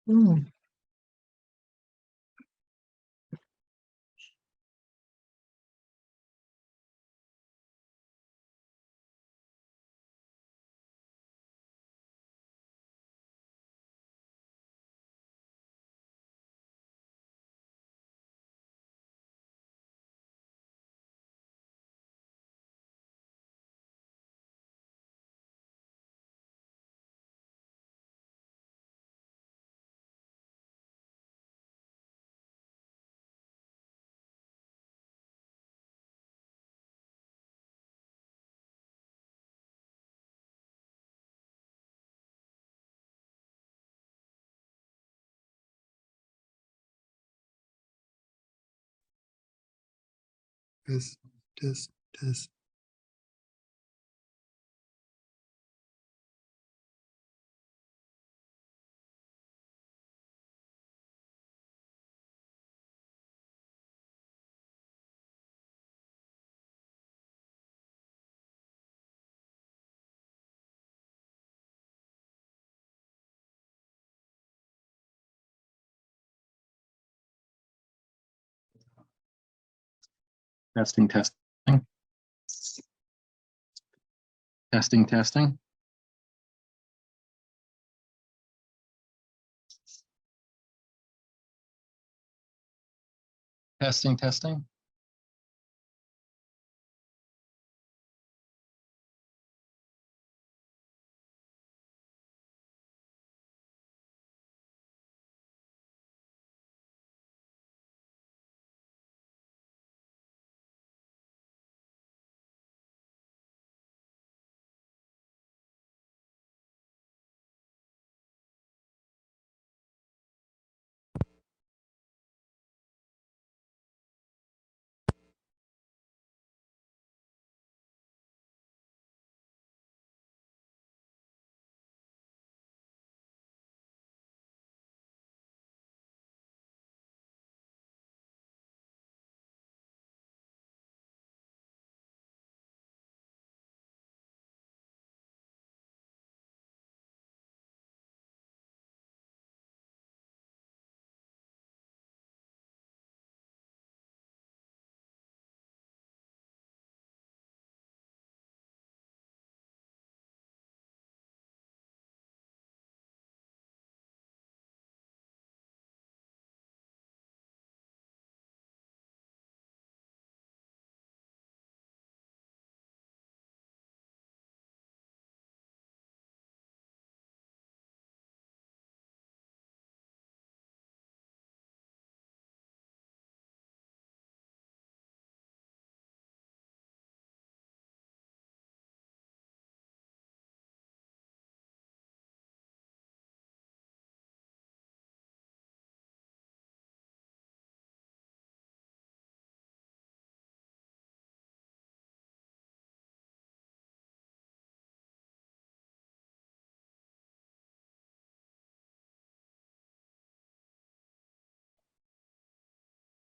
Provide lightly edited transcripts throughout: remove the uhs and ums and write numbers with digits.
Mm. Test, test, test. Testing, testing. Testing, testing. Testing, testing.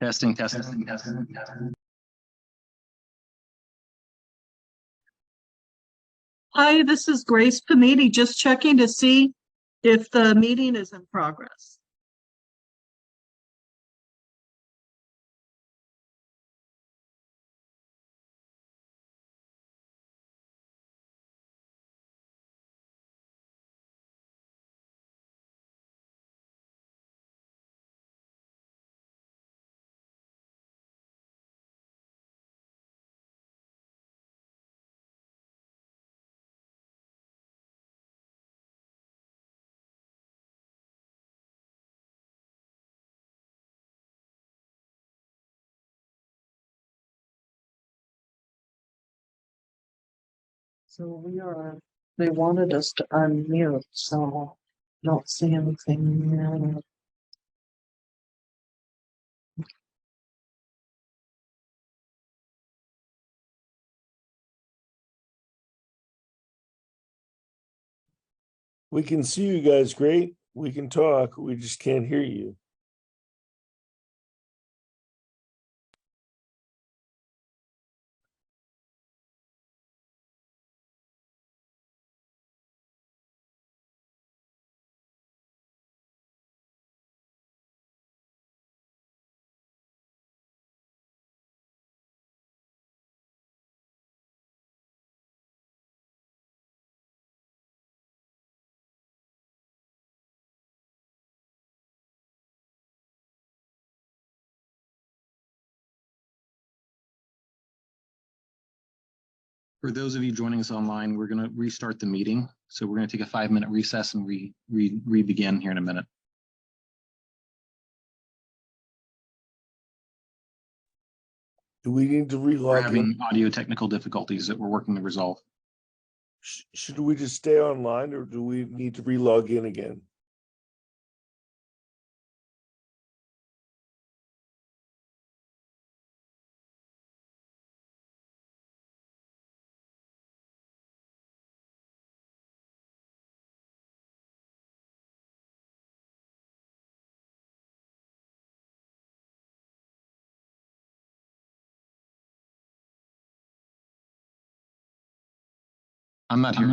Testing, testing, testing. Hi, this is Grace Pamiti, just checking to see if the meeting is in progress. So they wanted us to unmute, so I don't see anything yet. We can see you guys great. We can talk. We just can't hear you. For those of you joining us online, we're going to restart the meeting. So we're going to take a 5-minute recess and re-begin here in a minute. Do we need to We're relog in? having audio technical difficulties that we're working to resolve. Should we just stay online or do we need to relog in again? I'm not here.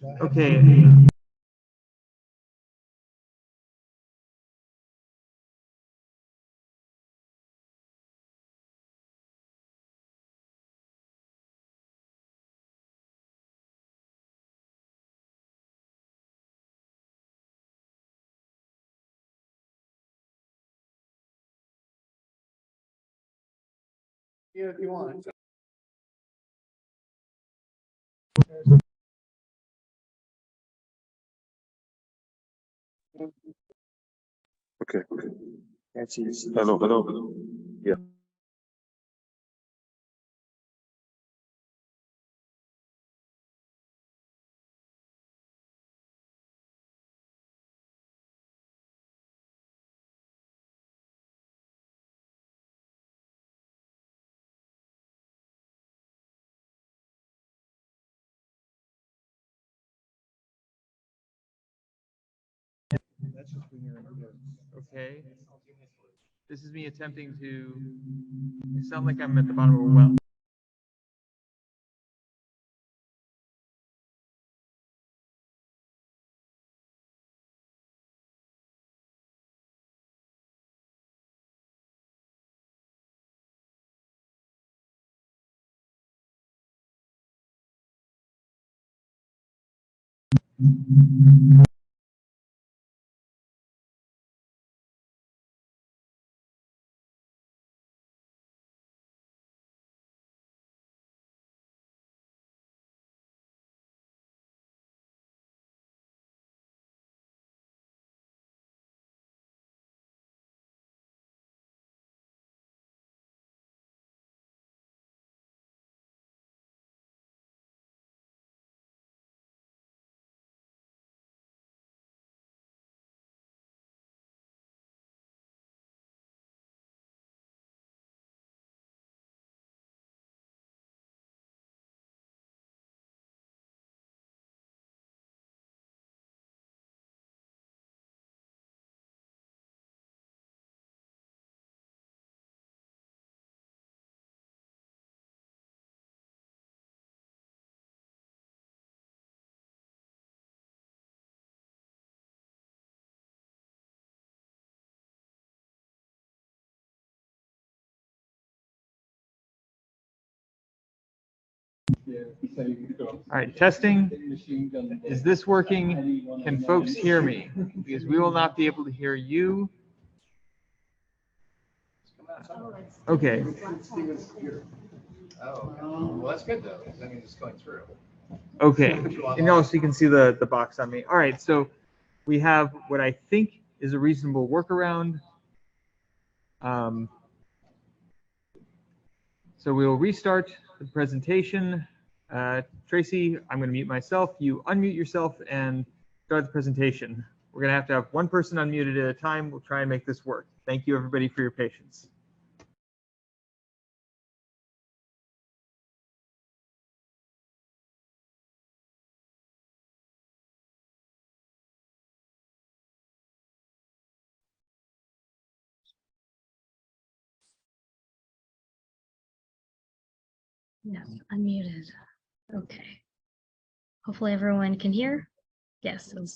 Okay. Yeah, if you want. Okay. Hello, hello. Yeah. Okay. This is me attempting to. It sounds like I'm at the bottom of a well. All right, testing. Is this working? Can folks hear me? Because we will not be able to hear you. Okay. Oh, well, that's good though, because that means it's going through. Okay. And also you can see the box on me. All right, so we have what I think is a reasonable workaround. So we will restart the presentation. Tracy, I'm going to mute myself. You unmute yourself and start the presentation. We're going to have one person unmuted at a time. We'll try and make this work. Thank you, everybody, for your patience. Yes, unmuted. Okay. Hopefully everyone can hear. Yes, it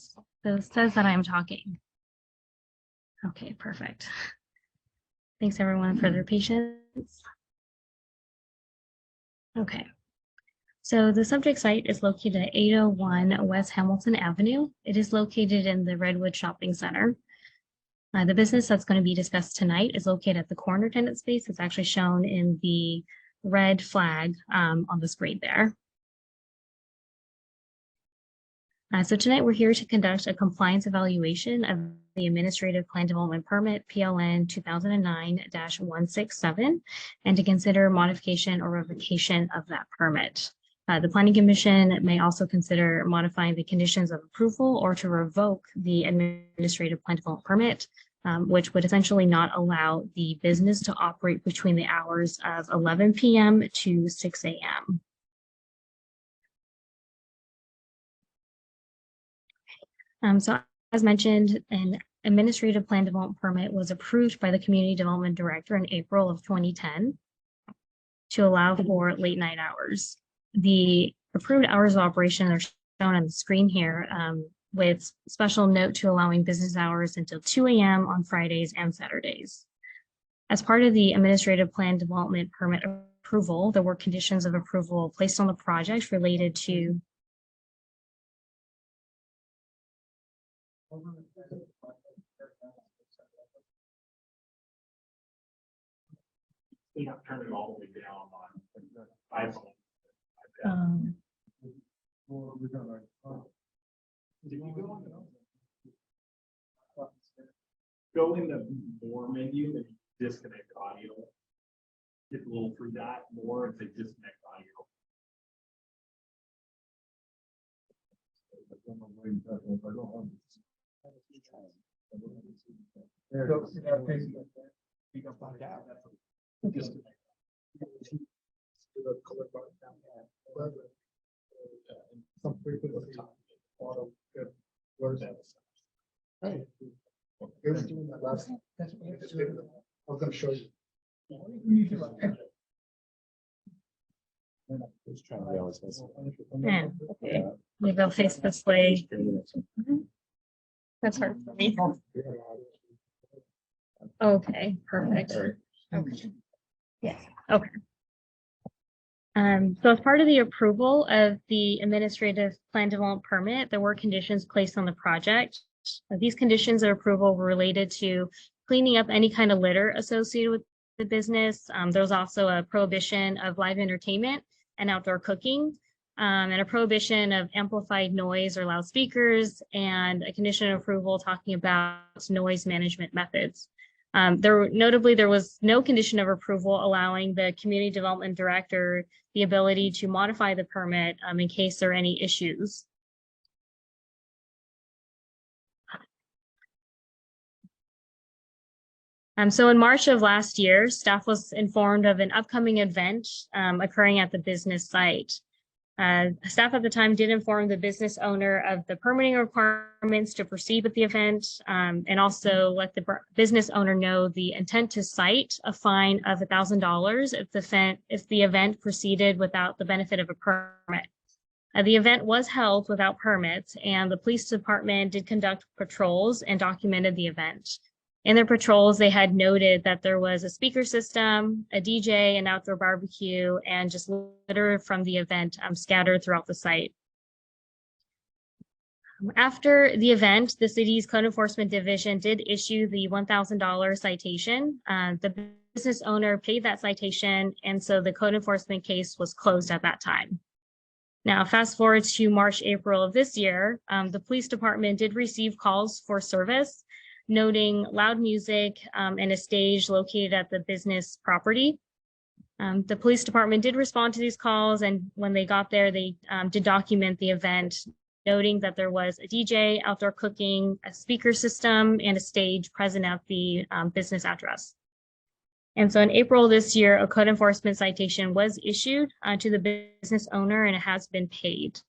says that I'm talking. Okay, perfect. Thanks everyone for their patience. Okay. So the subject site is located at 801 West Hamilton Avenue. It is located in the Redwood Shopping Center. The business that's going to be discussed tonight is located at the corner tenant space. It's actually shown in the red flag on the screen there. So tonight we're here to conduct a compliance evaluation of the Administrative Plan Development Permit PLN 2009-167 and to consider modification or revocation of that permit. The Planning Commission may also consider modifying the conditions of approval or to revoke the Administrative Plan Development Permit, which would essentially not allow the business to operate between the hours of 11 p.m. to 6 a.m. So as mentioned, an administrative plan development permit was approved by the community development director in April of 2010 to allow for late night hours. The approved hours of operation are on the screen here, with special note to allowing business hours until 2 a.m. on Fridays and Saturdays. As part of the administrative plan development permit approval, there were conditions of approval placed on the project related to Turn it all the way down on iPhone. Go in the more menu and disconnect audio. Hit a little three dot more and say disconnect audio. I'm gonna show you. and okay, maybe I'll face this way. That's hard for me. Okay, perfect. Okay. Yes, okay. So as part of the approval of the administrative plan development permit, there were conditions placed on the project. These conditions of approval were related to cleaning up any kind of litter associated with the business. There was also a prohibition of live entertainment and outdoor cooking, and a prohibition of amplified noise or loudspeakers, and a condition of approval talking about noise management methods. Notably, there was no condition of approval allowing the community development director the ability to modify the permit in case there are any issues. So in March of last year, staff was informed of an upcoming event occurring at the business site. Staff at the time did inform the business owner of the permitting requirements to proceed with the event, and also let the business owner know the intent to cite a fine of $1,000 if the event proceeded without the benefit of a permit. The event was held without permits, and the police department did conduct patrols and documented the event. In their patrols, they had noted that there was a speaker system, a DJ, an outdoor barbecue, and just litter from the event scattered throughout the site. After the event, the city's code enforcement division did issue the $1,000 citation. The business owner paid that citation, and so the code enforcement case was closed at that time. Now, fast forward to March, April of this year, the police department did receive calls for service, noting loud music and a stage located at the business property. The police department did respond to these calls, and when they got there, they did document the event, noting that there was a DJ, outdoor cooking, a speaker system, and a stage present at the business address. And so in April this year, a code enforcement citation was issued to the business owner, and it has been paid.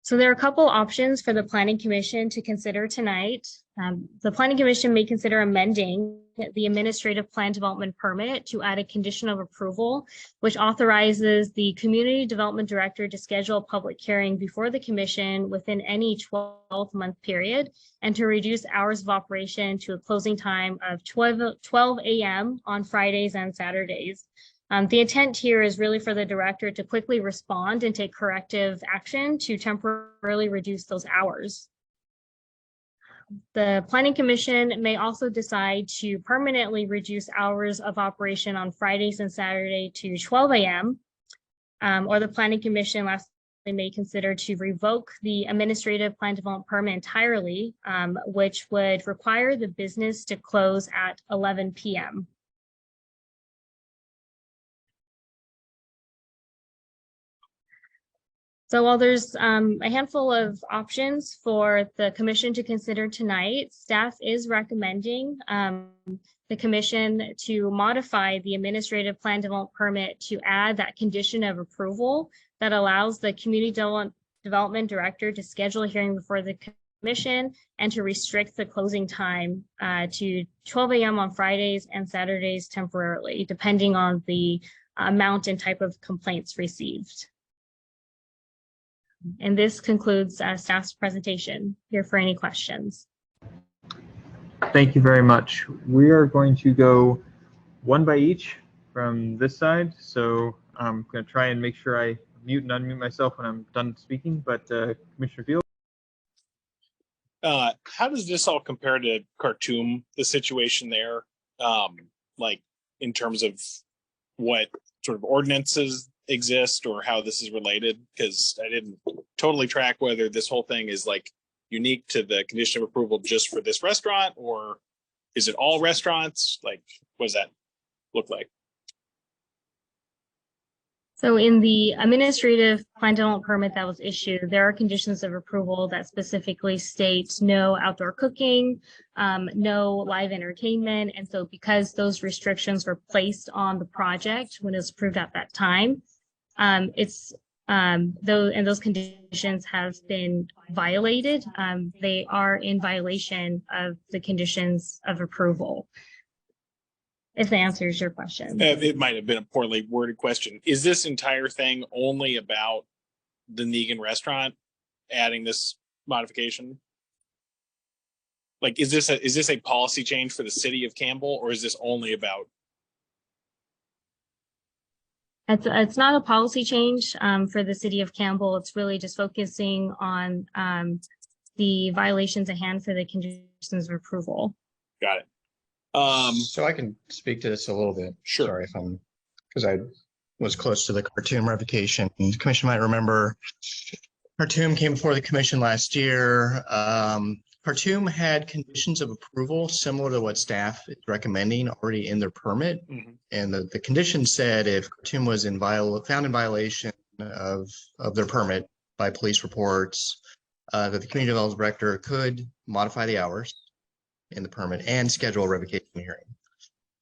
So there are a couple options for the Planning Commission to consider tonight. The Planning Commission may consider amending the administrative plan development permit to add a condition of approval, which authorizes the community development director to schedule a public hearing before the commission within any 12-month period, and to reduce hours of operation to a closing time of 12 a.m. on Fridays and Saturdays. The intent here is really for the director to quickly respond and take corrective action to temporarily reduce those hours. The Planning Commission may also decide to permanently reduce hours of operation on Fridays and Saturday to 12 a.m. Or the Planning Commission lastly may consider to revoke the administrative plan development permit entirely, which would require the business to close at 11 p.m. So while there's a handful of options for the commission to consider tonight, staff is recommending the commission to modify the administrative plan development permit to add that condition of approval that allows the community development director to schedule a hearing before the commission and to restrict the closing time to 12 a.m. on Fridays and Saturdays temporarily, depending on the amount and type of complaints received. And this concludes staff's presentation. Here for any questions. Thank you very much. We are going to go one by each from this side. So I'm going to try and make sure I mute and unmute myself when I'm done speaking. But Commissioner Field. How does this all compare to Khartoum, the situation there? Like in terms of what sort of ordinances exist or how this is related? Because I didn't totally track whether this whole thing is like unique to the condition of approval just for this restaurant, or is it all restaurants? Like, what does that look like? So in the administrative plan development permit that was issued, there are conditions of approval that specifically state no outdoor cooking, no live entertainment. And so because those restrictions were placed on the project when it was approved at that time, those conditions have been violated. They are in violation of the conditions of approval. If that answers your question. It might have been a poorly worded question. Is this entire thing only about the Negan restaurant adding this modification? Like, is this a policy change for the city of Campbell, or is this only about? It's not a policy change for the city of Campbell. It's really just focusing on the violations at hand for the conditions of approval. Got it. So I can speak to this a little bit. Sure. Sorry if I'm, because I was close to the Khartoum revocation. The commission might remember Khartoum came before the commission last year. Khartoum had conditions of approval similar to what staff is recommending already in their permit. Mhm. And the condition said if Khartoum was found in violation of their permit by police reports, that the community development director could modify the hours in the permit and schedule a revocation hearing.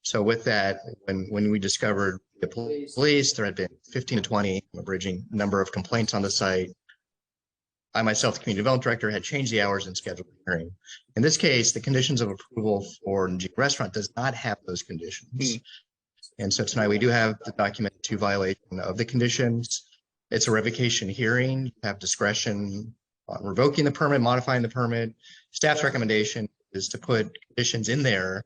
So with that, when we discovered the police, there had been 15 to 20 abridging number of complaints on the site. I myself, the community development director, had changed the hours and scheduled a hearing. In this case, the conditions of approval for Negan restaurant does not have those conditions. And so tonight we do have the document to violation of the conditions. It's a revocation hearing. You have discretion on revoking the permit, modifying the permit. Staff's recommendation is to put conditions in there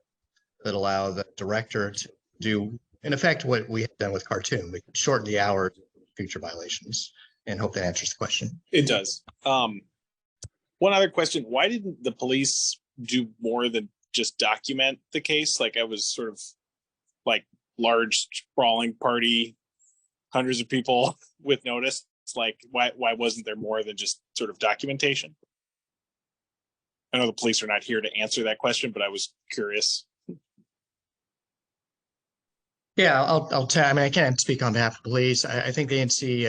that allow the director to do, in effect, what we have done with Khartoum. We can shorten the hours of future violations, and hope that answers the question. It does. One other question: why didn't the police do more than just document the case? Like, I was sort of like large sprawling party, hundreds of people with notice. It's like, why wasn't there more than just sort of documentation? I know the police are not here to answer that question, but I was curious. Yeah, I'll tell. I mean, I can't speak on behalf of police. I think they didn't see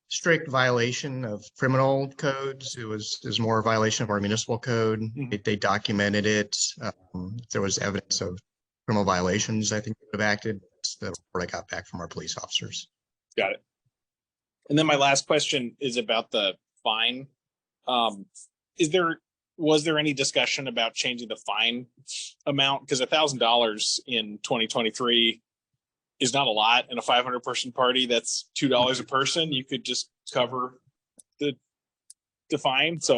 strict violation of criminal codes. It was more a violation of our municipal code. They documented it. If there was evidence of criminal violations, I think they would have acted. That's the report I got back from our police officers. Got it. And then my last question is about the fine. Was there any discussion about changing the fine amount? Because $1,000 in 2023 is not a lot. In a 500-person party, that's $2 a person. You could just cover the fine. So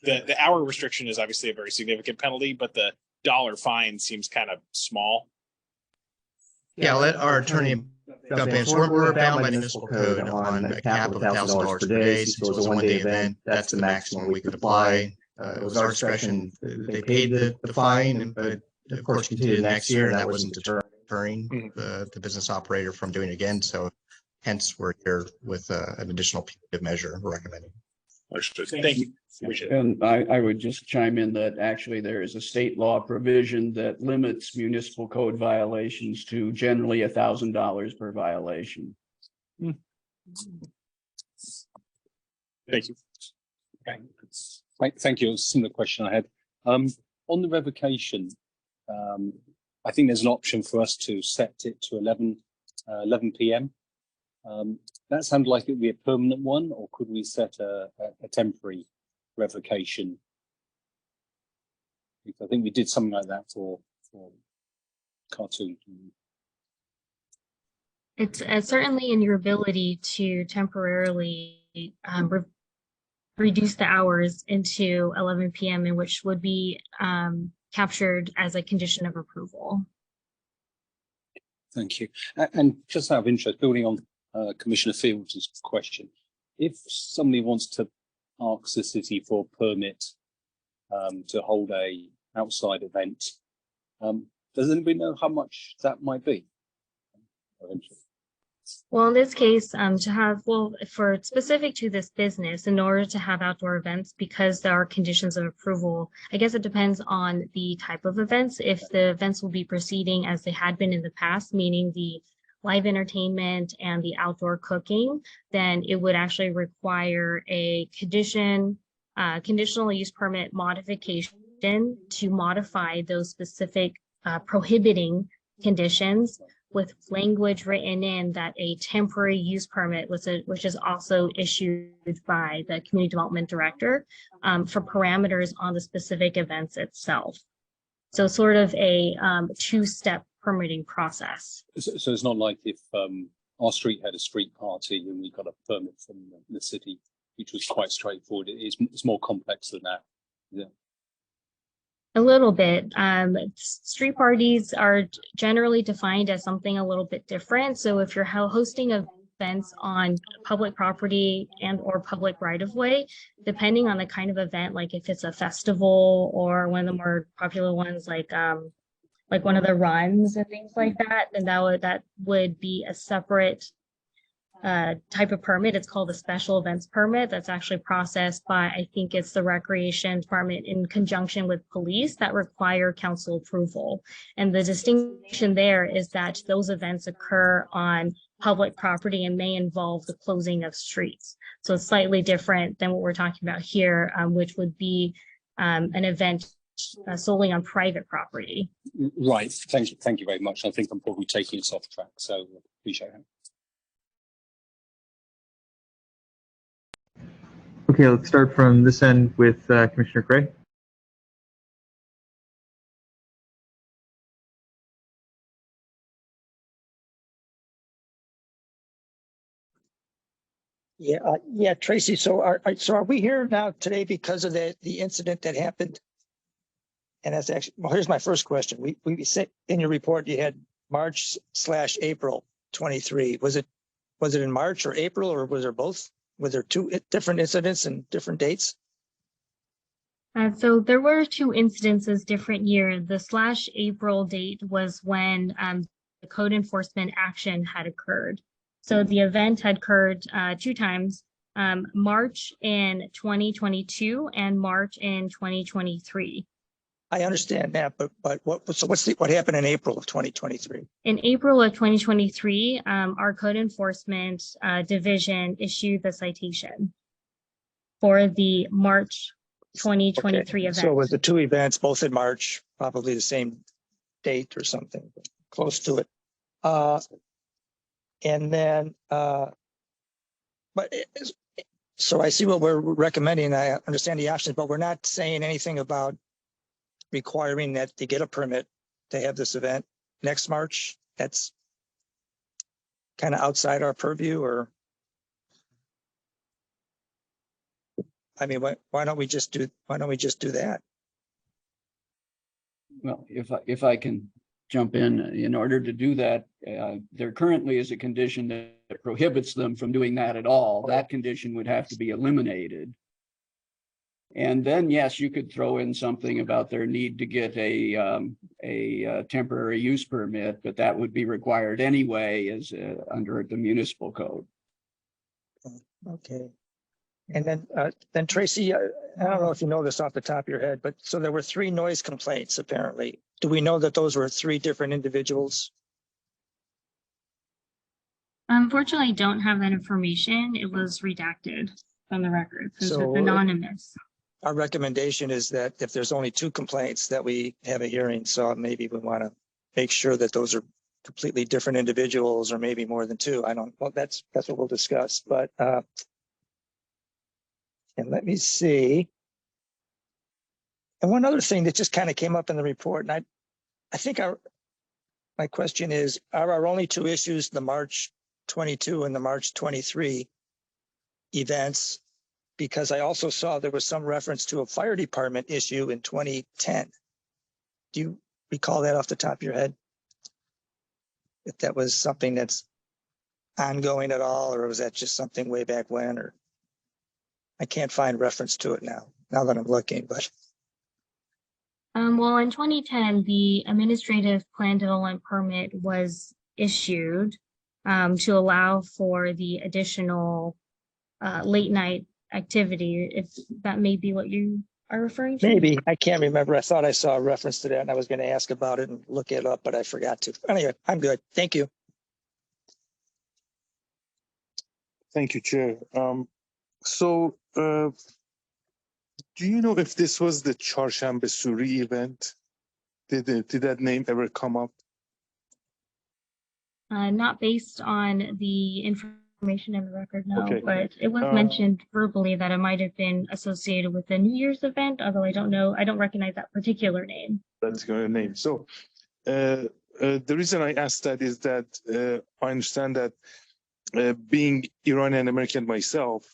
the hour restriction is obviously a very significant penalty, but the dollar fine seems kind of small. Yeah, I'll let our attorney jump in. So we're bound by the municipal code on a cap of $1,000 per day. Since it was a one-day event, that's the maximum we could apply. It was our discretion. They paid the fine, but of course continued next year, and that wasn't deterring the business operator from doing it again. So hence we're here with an additional punitive measure we're recommending. Understood. Thank you. Appreciate it. And I would just chime in that actually there is a state law provision that limits municipal code violations to generally $1,000 per violation. Thank you. Thank you. A similar question I had. On the revocation, I think there's an option for us to set it to 11 p.m. That sounded like it would be a permanent one, or could we set a temporary revocation? Because I think we did something like that for Khartoum. It's certainly in your ability to temporarily reduce the hours into 11 p.m. and which would be captured as a condition of approval. Thank you. And just out of interest, building on Commissioner Fields' question, if somebody wants to ask the city for a permit to hold a outside event, does anybody know how much that might be? Well, in this case, for specific to this business, in order to have outdoor events, because there are conditions of approval, I guess it depends on the type of events. If the events will be proceeding as they had been in the past, meaning the live entertainment and the outdoor cooking, then it would actually require a conditional use permit modification to modify those specific prohibiting conditions, with language written in that a temporary use permit which is also issued by the community development director for parameters on the specific events itself. So sort of a two-step permitting process. So it's not like if our street had a street party and we got a permit from the city, which was quite straightforward. It's more complex than that. Yeah. A little bit. Street parties are generally defined as something a little bit different. So if you're hosting events on public property and or public right of way, depending on the kind of event, like if it's a festival or one of the more popular ones, like one of the runs and things like that, then that would be a separate type of permit. It's called a special events permit. That's actually processed by, I think it's the Recreation Department in conjunction with police, that require council approval. And the distinction there is that those events occur on public property and may involve the closing of streets. So it's slightly different than what we're talking about here, which would be an event solely on private property. Right. Thank you very much. I think I'm probably taking us off track, so appreciate it. Okay, let's start from this end with Commissioner Gray. Yeah, Tracy. So are we here now today because of the incident that happened? And that's actually, well, here's my first question. We said in your report you had March/April 23. Was it in March or April, or was there both? Were there two different incidents and different dates? So there were two incidences different year. The /April date was when the code enforcement action had occurred. So the event had occurred two times, March in 2022 and March in 2023. I understand that, but what happened in April of 2023? In April of 2023, our code enforcement division issued the citation for the March 2023 event. So it was the two events, both in March, probably the same date or something, close to it. And then, so I see what we're recommending. I understand the options, but we're not saying anything about requiring that they get a permit to have this event next March. That's kind of outside our purview, or I mean, why don't we just do that? Well, if I can jump in order to do that, there currently is a condition that prohibits them from doing that at all. That condition would have to be eliminated. And then, yes, you could throw in something about their need to get a temporary use permit, but that would be required anyway as under the municipal code. Okay. And then Tracy, I don't know if you know this off the top of your head, but so there were 3 noise complaints apparently. Do we know that those were 3 different individuals? Unfortunately, I don't have that information. It was redacted from the record. So it's anonymous. Our recommendation is that if there's only 2 complaints, that we have a hearing. So maybe we want to make sure that those are completely different individuals, or maybe more than 2. Well, that's what we'll discuss. But and let me see. And one other thing that just kind of came up in the report, and I think my question is, are our only two issues the March 22 and the March 23 events? Because I also saw there was some reference to a fire department issue in 2010. Do you recall that off the top of your head? If that was something that's ongoing at all, or was that just something way back when, or I can't find reference to it now that I'm looking, but. Well, in 2010, the administrative plan development permit was issued to allow for the additional late night activity, if that may be what you are referring to. Maybe, I can't remember. I thought I saw a reference to that and I was going to ask about it and look it up, but I forgot to. Anyway, I'm good. Thank you. Thank you, Chair. Do you know if this was the Charshambe Suri event? Did that name ever come up? Not based on the information in the record, no, Okay. but it was mentioned verbally that it might have been associated with the New Year's event, although I don't know, I don't recognize that particular name. That's your name. So the reason I asked that is that I understand that being Iranian American myself,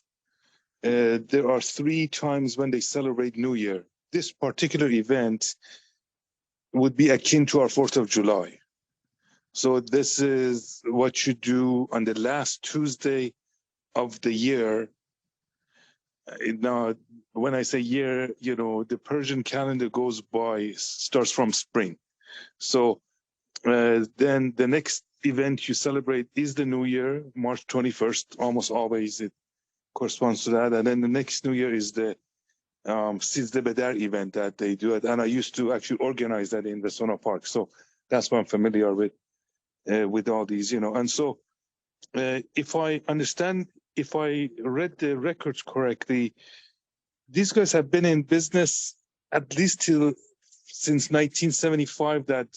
there are 3 times when they celebrate New Year. This particular event would be akin to our 4th of July. So this is what you do on the last Tuesday of the year. Now, when I say year, you know, the Persian calendar goes by, starts from spring. So then the next event you celebrate is the New Year, March 21st, almost always it corresponds to that. And then the next New Year is the Sizde Bedar event that they do it. And I used to actually organize that in the Sona Park. So that's why I'm familiar with all these, you know. And so if I read the records correctly, these guys have been in business at least since 1975 that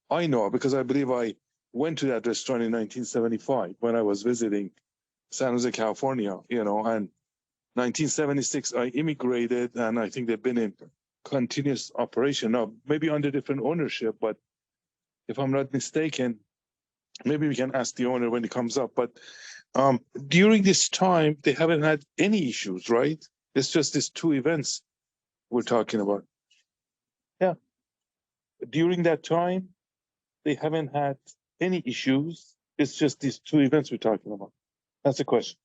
I know, because I believe I went to that restaurant in 1975 when I was visiting San Jose, California, you know, and 1976 I immigrated, and I think they've been in continuous operation now, maybe under different ownership, but if I'm not mistaken, maybe we can ask the owner when it comes up. But during this time, they haven't had any issues, right? It's just these 2 events we're talking about. Yeah. During that time, they haven't had any issues. It's just these 2 events we're talking about. That's the question.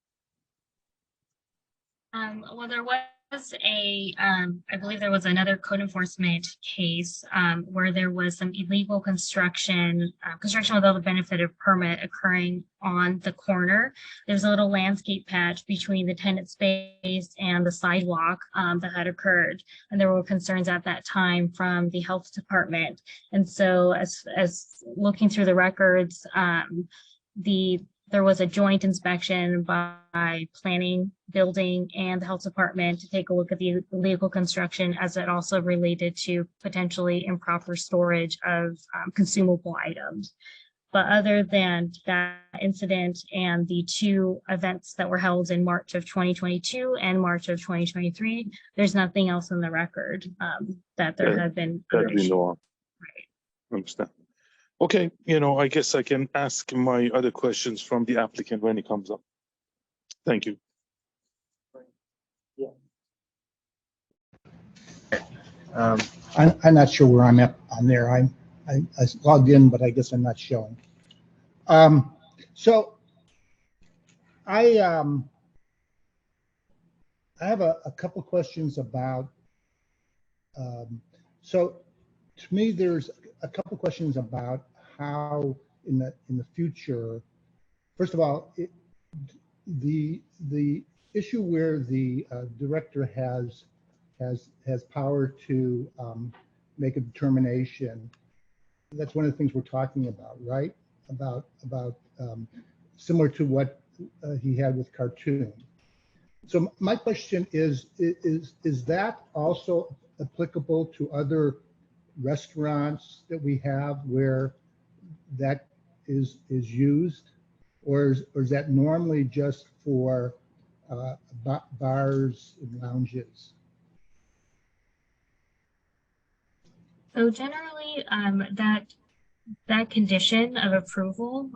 Well, there was I believe there was another code enforcement case where there was some illegal construction without the benefit of permit occurring on the corner. There's a little landscape patch between the tenant space and the sidewalk that had occurred. And there were concerns at that time from the health department. And so as looking through the records, there was a joint inspection by planning, building, and the health department to take a look at the illegal construction, as it also related to potentially improper storage of consumable items. But other than that incident and the 2 events that were held in March of 2022 and March of 2023, there's nothing else in the record that there have been. That we know of. Right. Understand. Okay, you know, I guess I can ask my other questions from the applicant when it comes up. Thank you. I'm not sure where I'm at on there. I logged in, but I guess I'm not showing. So I have a couple questions about. So to me, there's a couple questions about how in the future. First of all, the issue where the director has power to make a determination. That's one of the things we're talking about, right? About similar to what he had with Khartoum. So my question is that also applicable to other restaurants that we have where that is used, or is that normally just for bars and lounges? So generally, that that condition of approval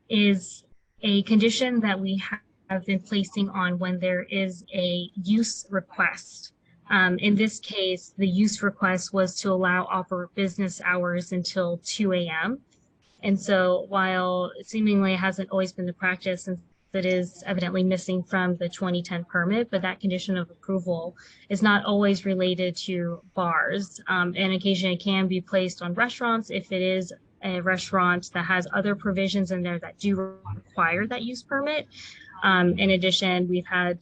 is a condition that we have been placing on when there is a use request. In this case, the use request was to allow business hours until 2 a.m. And so while seemingly it hasn't always been the practice, and that is evidently missing from the 2010 permit, but that condition of approval is not always related to bars. And occasionally it can be placed on restaurants if it is a restaurant that has other provisions in there that do require that use permit. In addition, we've had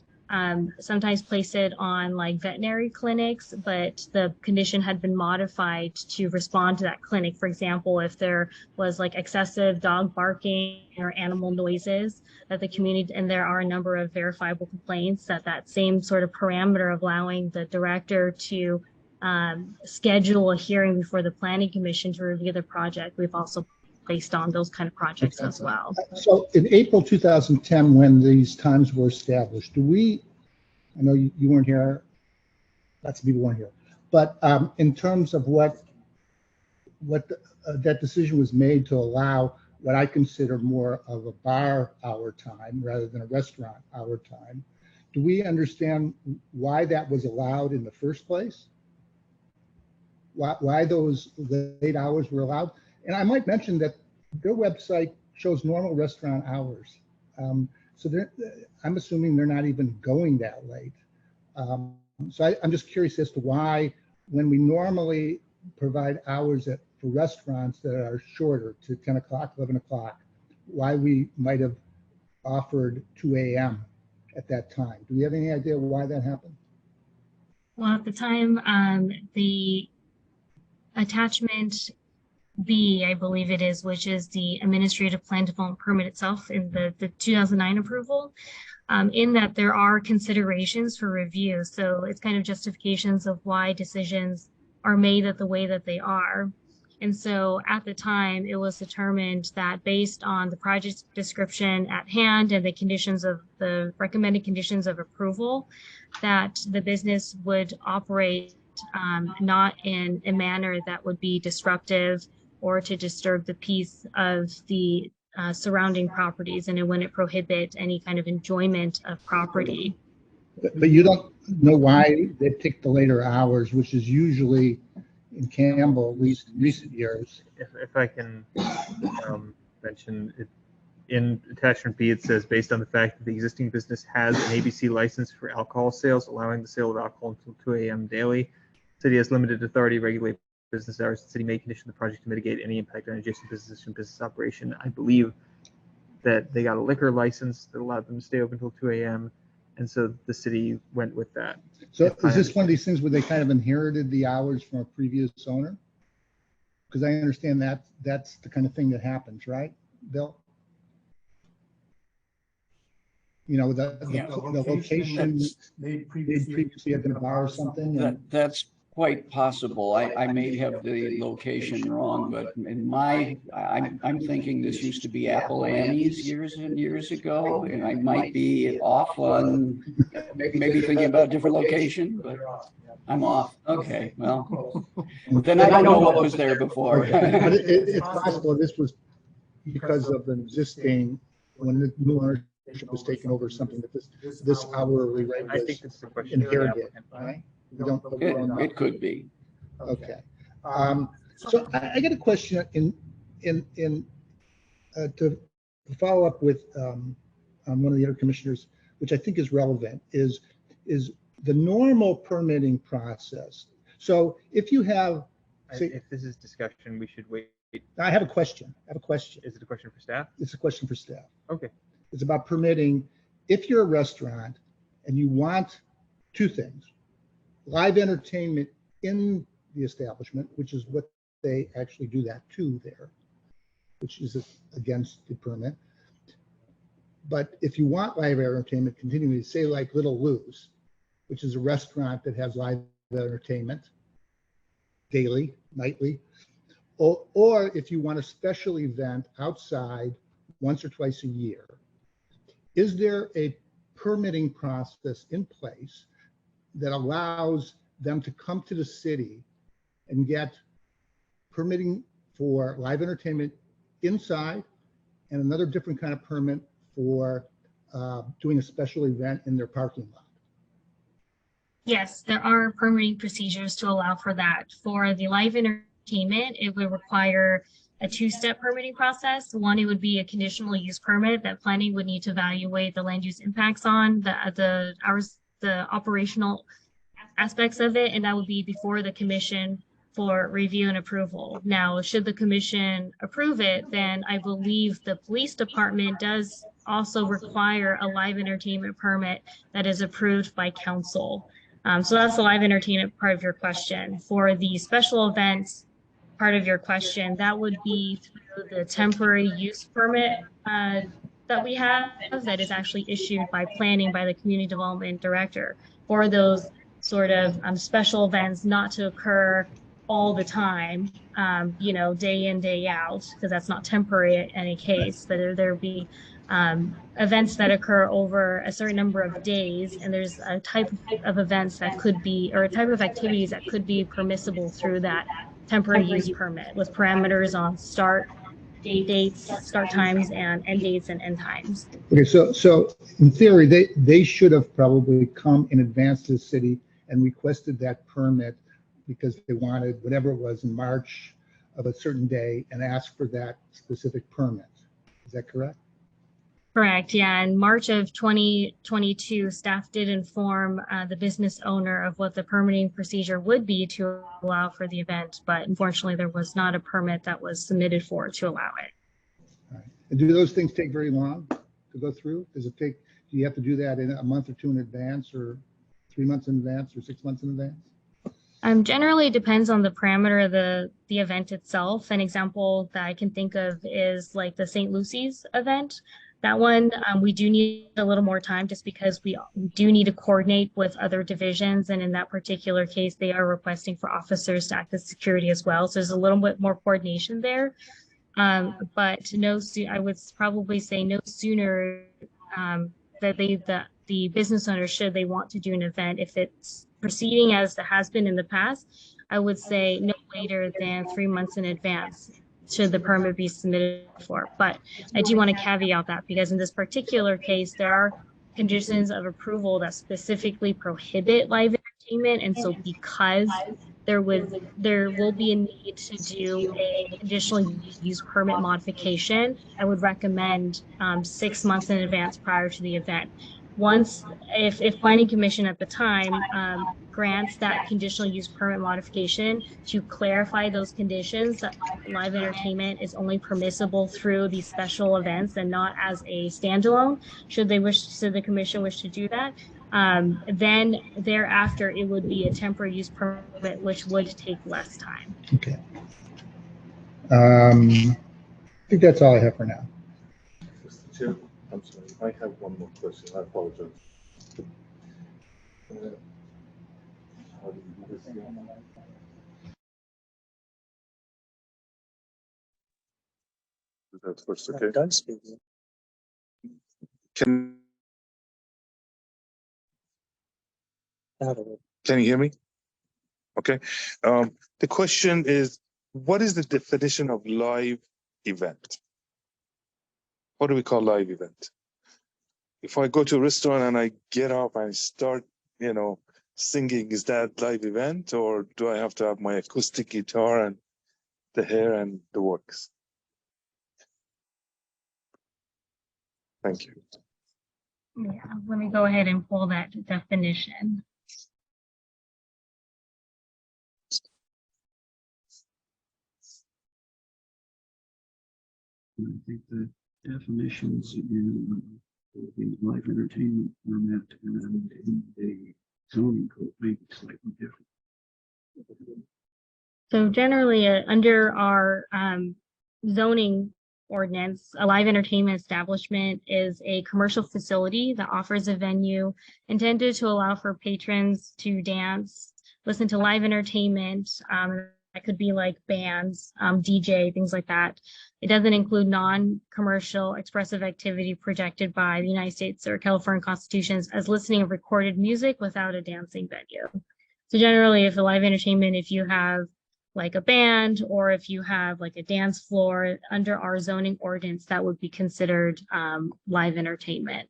sometimes place it on like veterinary clinics, but the condition had been modified to respond to that clinic. For example, if there was like excessive dog barking or animal noises that the community, and there are a number of verifiable complaints that same sort of parameter of allowing the director to schedule a hearing before the planning commission to review the project, we've also placed on those kind of projects as well. So in April 2010, when these times were established, I know you weren't here, lots of people weren't here, but in terms of what that decision was made to allow what I consider more of a bar hour time rather than a restaurant hour time, do we understand why that was allowed in the first place? Why those late hours were allowed? And I might mention that their website shows normal restaurant hours. So I'm assuming they're not even going that late. So I'm just curious as to why, when we normally provide hours for restaurants that are shorter to 10 o'clock, 11 o'clock, why we might have offered 2 a.m. at that time. Do we have any idea why that happened? Well, at the time, the attachment B, I believe it is, which is the administrative plan development permit itself in the 2009 approval, in that there are considerations for review. So it's kind of justifications of why decisions are made the way that they are. And so at the time, it was determined that based on the project description at hand and the recommended conditions of approval, that the business would operate not in a manner that would be disruptive or to disturb the peace of the surrounding properties, and it wouldn't prohibit any kind of enjoyment of property. But you don't know why they picked the later hours, which is usually in Campbell, at least in recent years. If I can mention it, in attachment B, it says, based on the fact that the existing business has an ABC license for alcohol sales, allowing the sale of alcohol until 2 a.m. daily. City has limited authority to regulate business hours. The city may condition the project to mitigate any impact on adjacent businesses from business operation. I believe that they got a liquor license that allowed them to stay open until 2 a.m. And so the city went with that. So is this one of these things where they kind of inherited the hours from a previous owner? Because I understand that that's the kind of thing that happens, right, Bill? You know, the location they previously had been a bar or something. That's quite possible. I may have the location wrong, but I'm thinking this used to be Apple Annie's years and years ago, and I might be off on maybe thinking about a different location, but I'm off. Okay, well, then I don't know what was there before. But it's possible this was because of the existing, when the new ownership was taken over, something that this hourly rate I think was it's a question inherited, right? We don't. It could be. Okay. So I got a question to follow up with on one of the other commissioners, which I think is relevant, is the normal permitting process. So if you have, if this is discussion, we should wait. I have a question. Is it a question for staff? It's a question for staff. Okay. It's about permitting. If you're a restaurant and you want two things: live entertainment in the establishment, which is what they actually do that to there, which is against the permit. But if you want live entertainment continuing, say like Little Lou's, which is a restaurant that has live entertainment daily, nightly, or if you want a special event outside once or twice a year, is there a permitting process in place that allows them to come to the city and get permitting for live entertainment inside and another different kind of permit for doing a special event in their parking lot. Yes, there are permitting procedures to allow for that. For the live entertainment, it would require a two-step permitting process. One, it would be a conditional use permit that planning would need to evaluate the land use impacts on the operational aspects of it, and that would be before the commission for review and approval. Now, should the commission approve it, then I believe the police department does also require a live entertainment permit that is approved by council. So that's the live entertainment part of your question. For the special events part of your question, that would be through the temporary use permit that we have that is actually issued by planning by the community development director for those sort of special events not to occur all the time, you know, day in, day out, because that's not temporary in any case, but there be events that occur over a certain number of days, and there's a type of events that could be, or a type of activities that could be permissible through that temporary use permit with parameters on start dates, start times, and end dates and end times. Okay, so in theory, they should have probably come in advance to the city and requested that permit because they wanted whatever it was in March of a certain day and asked for that specific permit. Is that correct? Correct. Yeah. In March of 2022, staff did inform the business owner of what the permitting procedure would be to allow for the event, but unfortunately there was not a permit that was submitted for to allow it. All right. And do those things take very long to go through? Does it take, do you have to do that in a month or two in advance, or 3 months in advance, or 6 months in advance? Generally, it depends on the parameter of the event itself. An example that I can think of is like the St. Lucy's event. That one, we do need a little more time just because we do need to coordinate with other divisions. And in that particular case, they are requesting for officers to act as security as well. So there's a little bit more coordination there. But I would probably say no sooner that the business owner, should they want to do an event, if it's proceeding as it has been in the past, I would say no later than 3 months in advance should the permit be submitted for. But I do want to caveat that because in this particular case, there are conditions of approval that specifically prohibit live entertainment. And so because there will be a need to do a conditional use permit modification, I would recommend 6 months in advance prior to the event. Once, if planning commission at the time grants that conditional use permit modification to clarify those conditions that live entertainment is only permissible through these special events and not as a standalone, should the commission wish to do that, then thereafter it would be a temporary use permit, which would take less time. Okay. I think that's all I have for now. Mr. Chair, I'm sorry, I have one more question. I apologize. How do you do this again? That's first, okay. Done speaking. Can you hear me? Okay. The question is, what is the definition of live event? What do we call live event? If I go to a restaurant and I get up and start, singing, is that live event, or do I have to have my acoustic guitar and the hair and the works? Thank you. Yeah, let me go ahead and pull that definition. I think the definitions in the live entertainment permit and in the zoning code may be slightly different. So generally, under our zoning ordinance, a live entertainment establishment is a commercial facility that offers a venue intended to allow for patrons to dance, listen to live entertainment. That could be like bands, DJ, things like that. It doesn't include non-commercial expressive activity projected by the United States or California constitutions as listening of recorded music without a dancing venue. So generally, if a live entertainment, if you have like a band, or if you have like a dance floor under our zoning ordinance, that would be considered live entertainment.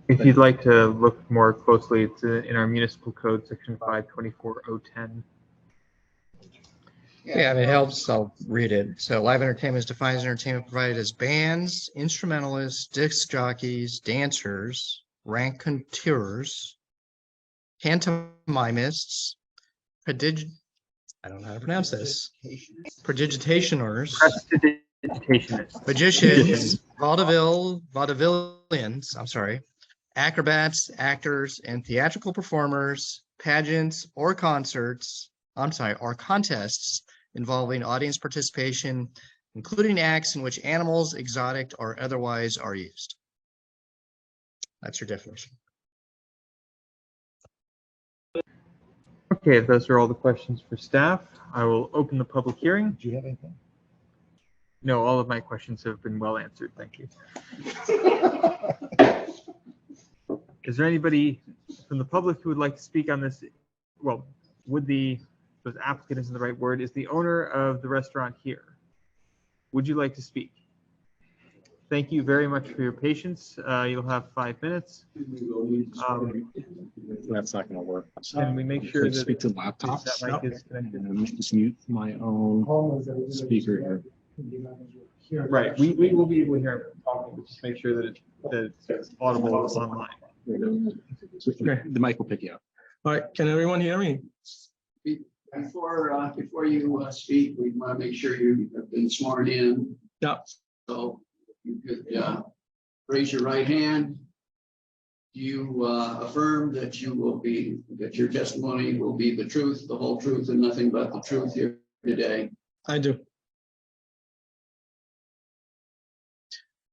If you'd like to look more closely, it's in our municipal code, section 524.010. Yeah, if it helps, I'll read it. So live entertainment is defined as entertainment provided as bands, instrumentalists, disc jockeys, dancers, raconteurs, pantomimists, I don't know how to pronounce this, prodigitationers, magicians, vaudevillians, I'm sorry, acrobats, actors, and theatrical performers, pageants, or contests involving audience participation, including acts in which animals, exotic or otherwise, are used. That's your definition. Okay, if those are all the questions for staff, I will open the public hearing. Do you have anything? No, all of my questions have been well answered. Thank you. Is there anybody from the public who would like to speak on this? Well, the applicant isn't the right word, is the owner of the restaurant here. Would you like to speak? Thank you very much for your patience. You'll have 5 minutes. That's not going to work. Can we make sure that speak to laptops? that mic is connected? And then just mute my own speaker here. Right, we will be able to hear him talking, but just make sure that it's audible online. The mic will pick you up. All right, can everyone hear me? Before you speak, we want to make sure you have been sworn in. Yeah. So you could raise your right hand. Do you affirm that your testimony will be the truth, the whole truth, and nothing but the truth here today? I do.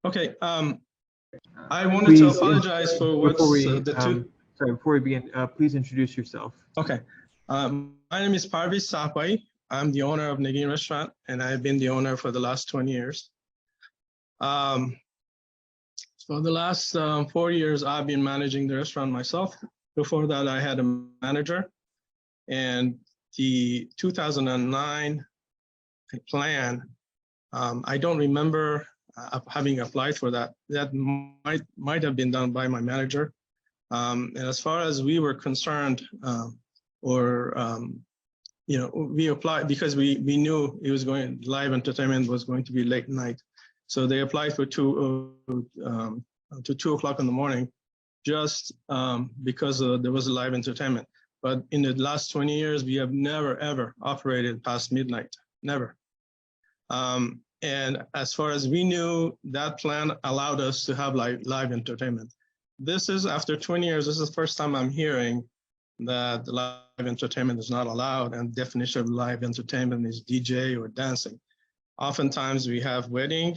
Okay. I wanted to apologize for what's before we begin, please introduce yourself. Okay. My name is Parviz Sahwai. I'm the owner of Nagin Restaurant, and I've been the owner for the last 20 years. For the last 4 years, I've been managing the restaurant myself. Before that, I had a manager, and the 2009 plan, I don't remember having applied for that. That might have been done by my manager. And as far as we were concerned, we applied because we knew it was live entertainment was going to be late night. So they applied for 2 o'clock in the morning, just because there was a live entertainment. But in the last 20 years, we have never, ever operated past midnight, never. And as far as we knew, that plan allowed us to have live entertainment. This is after 20 years, this is the first time I'm hearing that the live entertainment is not allowed, and definition of live entertainment is DJ or dancing. Oftentimes we have wedding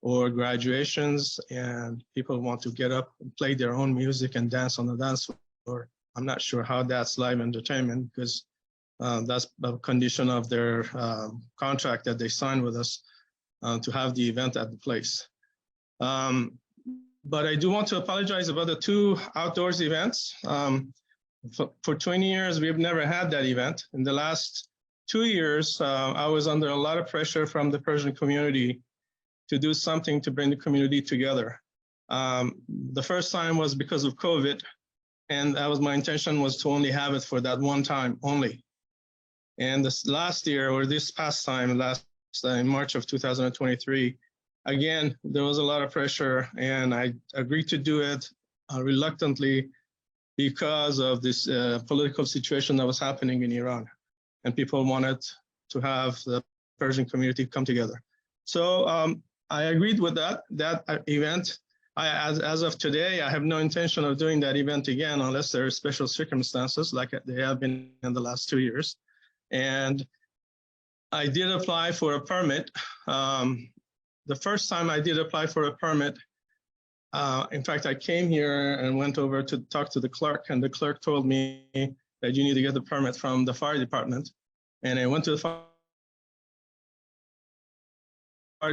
or graduations and people want to get up and play their own music and dance on the dance floor. I'm not sure how that's live entertainment because that's a condition of their contract that they signed with us to have the event at the place. But I do want to apologize about the 2 outdoors events. For 20 years, we've never had that event. In the last 2 years, I was under a lot of pressure from the Persian community to do something to bring the community together. The first time was because of COVID, and that was my intention was to only have it for that one time only. And this last year, or this past time, in March of 2023, again, there was a lot of pressure, and I agreed to do it reluctantly because of this political situation that was happening in Iran, and people wanted to have the Persian community come together. So I agreed with that event. As of today, I have no intention of doing that event again unless there are special circumstances like they have been in the last 2 years. And I did apply for a permit. The first time I did apply for a permit, in fact, I came here and went over to talk to the clerk, and the clerk told me that you need to get the permit from the fire department. And I went to the fire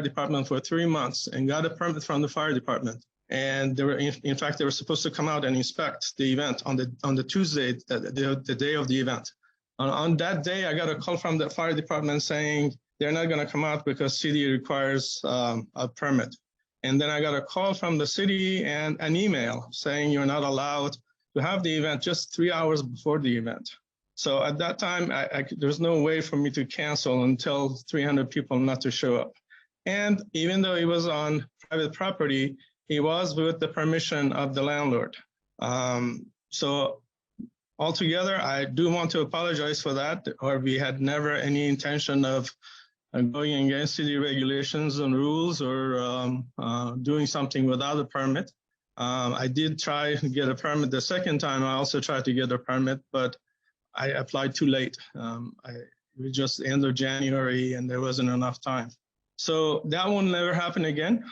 department for 3 months and got a permit from the fire department. And they were, in fact, they were supposed to come out and inspect the event on the Tuesday, the day of the event. On that day, I got a call from the fire department saying they're not going to come out because city requires a permit. And then I got a call from the city and an email saying you're not allowed to have the event just 3 hours before the event. So at that time, there's no way for me to cancel and tell 300 people not to show up. And even though it was on private property, he was with the permission of the landlord. So altogether, I do want to apologize for that, or we had never any intention of going against city regulations and rules or doing something without a permit. I did try to get a permit the second time. I also tried to get a permit, but I applied too late. It was just the end of January and there wasn't enough time. So that will never happen again.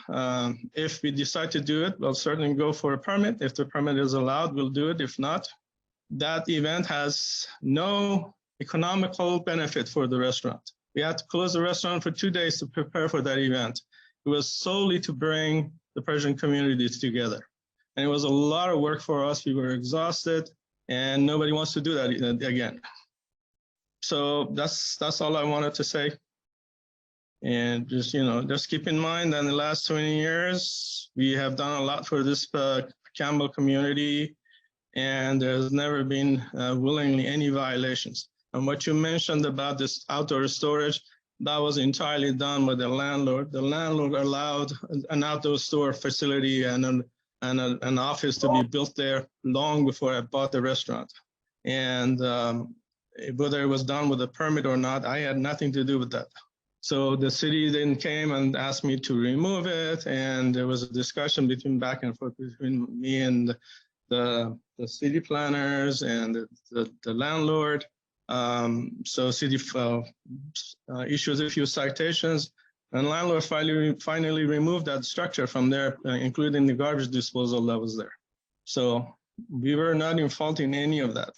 If we decide to do it, we'll certainly go for a permit. If the permit is allowed, we'll do it. If not, that event has no economical benefit for the restaurant. We had to close the restaurant for 2 days to prepare for that event. It was solely to bring the Persian communities together. And it was a lot of work for us. We were exhausted and nobody wants to do that again. So that's all I wanted to say. And just, just keep in mind that in the last 20 years, we have done a lot for this Campbell community, and there's never been willingly any violations. And what you mentioned about this outdoor storage, that was entirely done by the landlord. The landlord allowed an outdoor store facility and an office to be built there long before I bought the restaurant. And whether it was done with a permit or not, I had nothing to do with that. So the city then came and asked me to remove it, and there was a discussion back and forth between me and the city planners and the landlord. So city issues a few citations, and landlord finally removed that structure from there, including the garbage disposal that was there. So we were not in fault in any of that.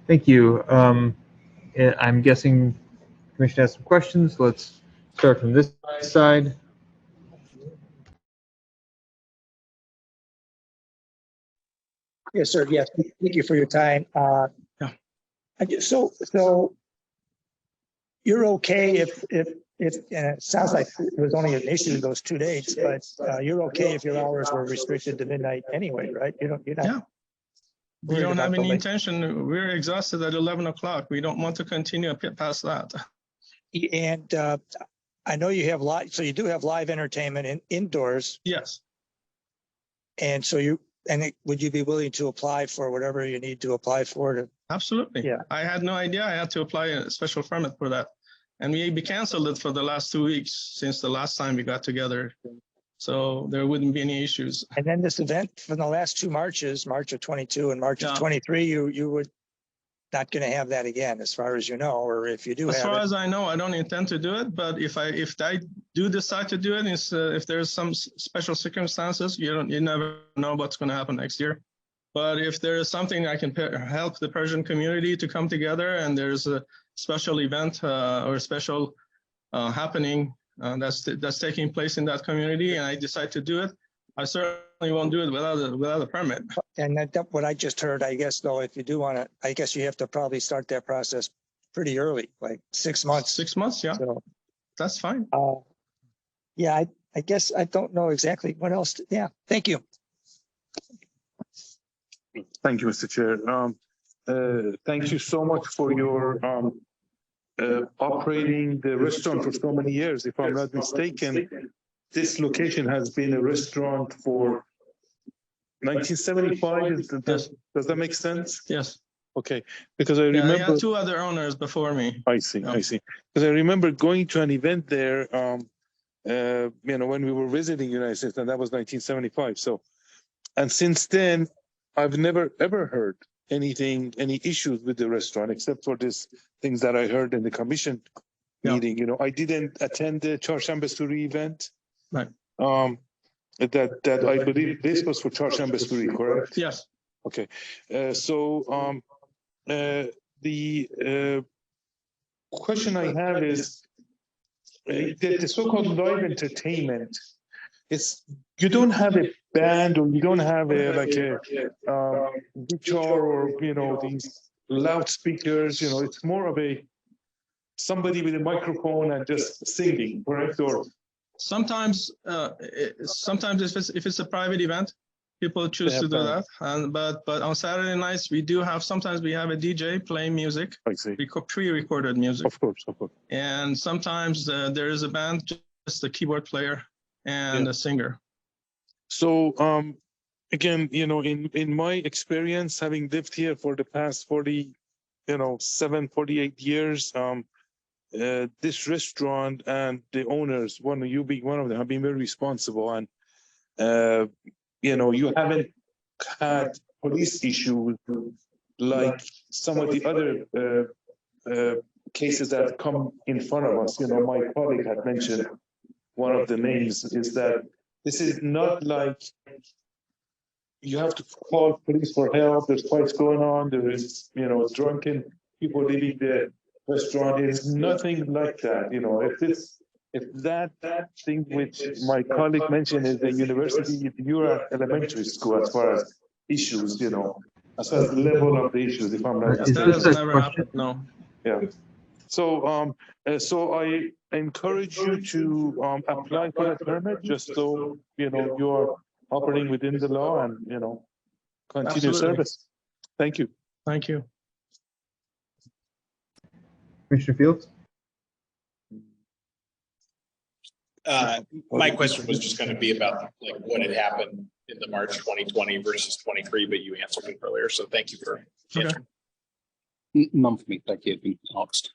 Thank you. I'm guessing the commission has some questions. Let's start from this side. Yes, sir. Yes, thank you for your time. So you're okay if and it sounds like it was only an issue those 2 days, but you're okay if your hours were restricted to midnight anyway, right? You're not. Yeah. We don't have any intention. We're exhausted at 11 o'clock. We don't want to continue past that. And I know you have so you do have live entertainment indoors. Yes. And so would you be willing to apply for whatever you need to apply for? Absolutely. Yeah. I had no idea I had to apply a special permit for that. And we canceled it for the last 2 weeks since the last time we got together. So there wouldn't be any issues. And then this event from the last 2 Marches, March of 22 and March of 23, you would not going to have that again, as far as you know, or if you do as far as I know, I don't intend to do it. But if I do decide to do it, if there's some special circumstances, you never know what's going to happen next year. But if there is something I can help the Persian community to come together, and there's a special event or a special happening that's taking place in that community, and I decide to do it, I certainly won't do it without a permit. And that's what I just heard. I guess though, if you do want to, I guess you have to probably start that process pretty early, like 6 months. 6 months, yeah. So that's fine. Yeah, I guess I don't know exactly what else. Yeah, thank you. Thank you, Mr. Chair. Thank you so much for your operating the restaurant for so many years. If I'm not mistaken, this location has been a restaurant for 1975. Does that make sense? Yes. Okay, because I remember I had 2 other owners before me. I see. Because I remember going to an event there, when we were visiting United States, and that was 1975. So, and since then, I've never ever heard any issues with the restaurant, except for these things that I heard in the commission meeting. I didn't attend the Charshamba Suri event. Right. That I believe this was for Charshamba Suri, correct? Yes. Okay. The question I have is, the so-called live entertainment, it's you don't have a band or you don't have a like a guitar or these loudspeakers. It's more of a somebody with a microphone and just singing, correct? Or Sometimes, sometimes if it's a private event, people choose to do that. And but on Saturday nights, sometimes we have a DJ playing music, pre-recorded music. Of course. And sometimes there is a band, just a keyboard player and a singer. So again, in my experience, having lived here for the past 48 years, this restaurant and the owners, you being one of them, have been very responsible. And you haven't had police issues like some of the other cases that come in front of us. My colleague had mentioned one of the names is that this is not like you have to call police for help. There's fights going on. There is, drunken people leaving the restaurant. It's nothing like that. If that thing which my colleague mentioned is the university, you're at elementary school as far as issues, as far as the level of the issues, if I'm not mistaken. That has never happened, no. Yeah. So, so I encourage you to apply for a permit, just so you're operating within the law and continue Absolutely. service. Thank you. Thank you. Commissioner Fields? My question was just going to be about like what had happened in the March 2020 versus 23, but you answered it earlier. So thank you for answering. None for me. Thank you. It's been asked.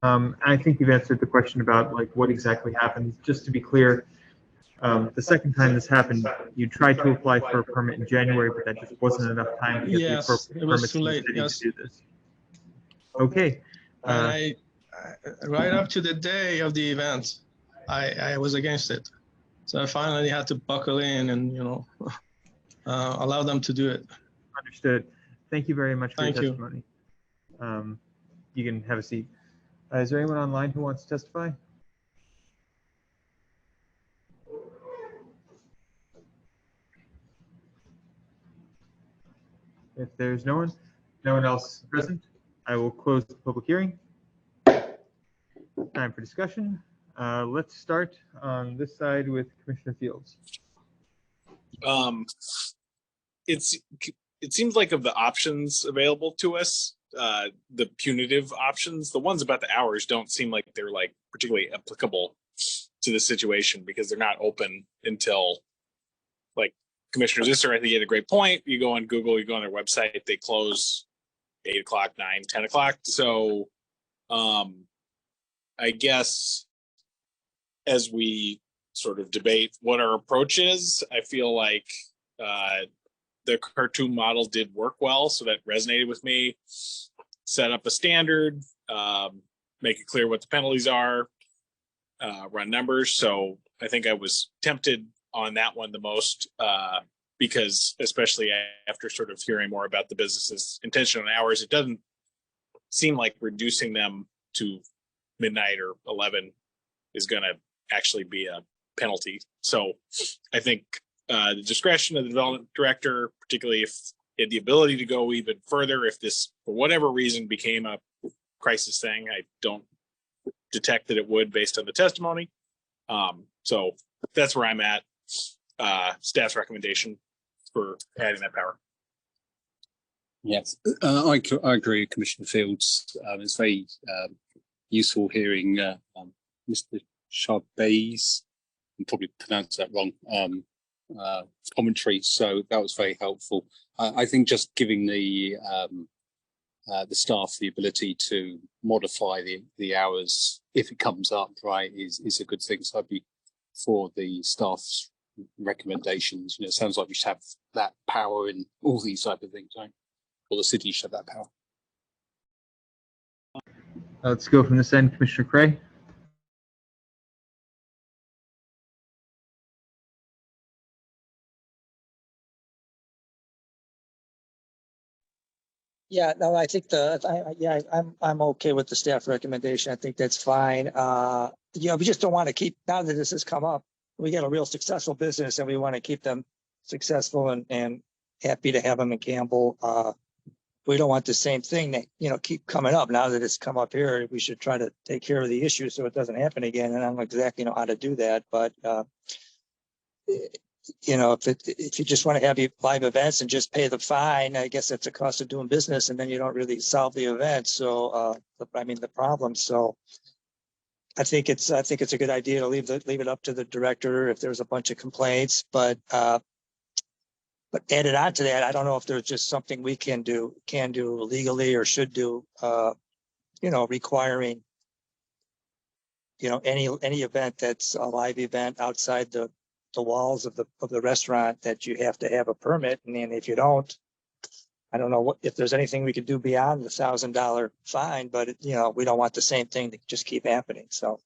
I think you've answered the question about like what exactly happened. Just to be clear, the second time this happened, you tried to apply for a permit in January, but that just wasn't enough time to get the appropriate it was permits too in the late. city Yes. to do this. Okay. I right up to the day of the event, I was against it. So I finally had to buckle in and allow them to do it. Understood. Thank you very much for Thank your you. testimony. You can have a seat. Is there anyone online who wants to testify? If there's no one else present, I will close the public hearing. Time for discussion. Let's start on this side with Commissioner Fields. It seems like of the options available to us, the punitive options, the ones about the hours don't seem like they're like particularly applicable to the situation because they're not open until, like Commissioner Zisser, I think he had a great point. You go on Google, you go on their website, they close 8 o'clock, 9, 10 o'clock. So I guess as we sort of debate what our approach is, I feel like the cartoon model did work well, so that resonated with me. Set up a standard, make it clear what the penalties are, run numbers. So I think I was tempted on that one the most because especially after sort of hearing more about the business's intention on hours, it doesn't seem like reducing them to midnight or 11 is going to actually be a penalty. So I think the discretion of the development director, particularly if he had the ability to go even further, if this for whatever reason became a crisis thing, I don't detect that it would based on the testimony. So that's where I'm at. Staff's recommendation for adding that power. Yes, I agree with Commissioner Fields. It's very useful hearing Mr. Charbez, I'm probably pronounced that wrong, commentary. So that was very helpful. I think just giving the staff the ability to modify the hours if it comes up, right, is a good thing. So I'd be for the staff's recommendations. It sounds like we should have that power in all these type of things, right? Or the city should have that power. Let's go from this end, Commissioner Cray. Yeah, no, I think I'm okay with the staff recommendation. I think that's fine. We just don't want to keep, now that this has come up, we got a real successful business and we want to keep them successful and happy to have them in Campbell. We don't want the same thing that, keep coming up. Now that it's come up here, we should try to take care of the issue so it doesn't happen again. And I don't exactly know how to do that, but, if you just want to have live events and just pay the fine, I guess that's the cost of doing business, and then you don't really solve the event. So, the problem. So, I think it's a good idea to leave it up to the director if there's a bunch of complaints. But added on to that, I don't know if there's just something we can do legally or should do. Requiring any event that's a live event outside the walls of the restaurant that you have to have a permit. And then if you don't, I don't know if there's anything we could do beyond the $1,000 fine, but we don't want the same thing to just keep happening. So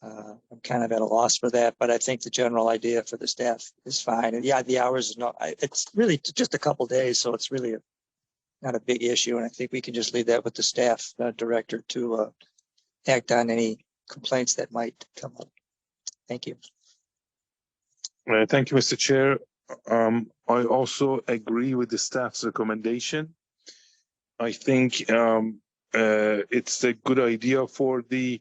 I'm kind of at a loss for that, but I think the general idea for the staff is fine. And yeah, the hours is it's really just a couple days. So it's really not a big issue. And I think we can just leave that with the staff director to act on any complaints that might come up. Thank you. Thank you, Mr. Chair. I also agree with the staff's recommendation. I think it's a good idea for the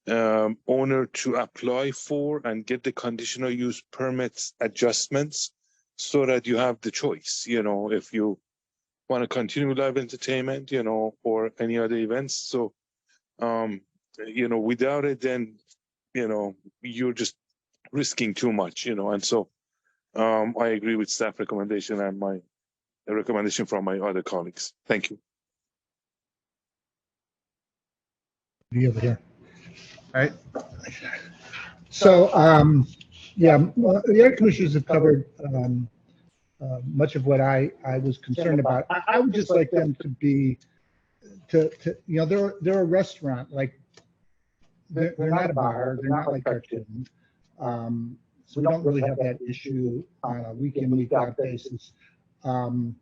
owner to apply for and get the conditional use permits adjustments so that you have the choice, if you want to continue live entertainment, or any other events. So, without it, then, you're just risking too much, and so I agree with staff recommendation and the recommendation from my other colleagues. Thank you. Over here. All right. So, the other commissioners have covered much of what I was concerned about. I would just like them to be, they're a restaurant, like they're not a bar, they're not like cartoons. So we don't really have that issue on a week in, week out basis. So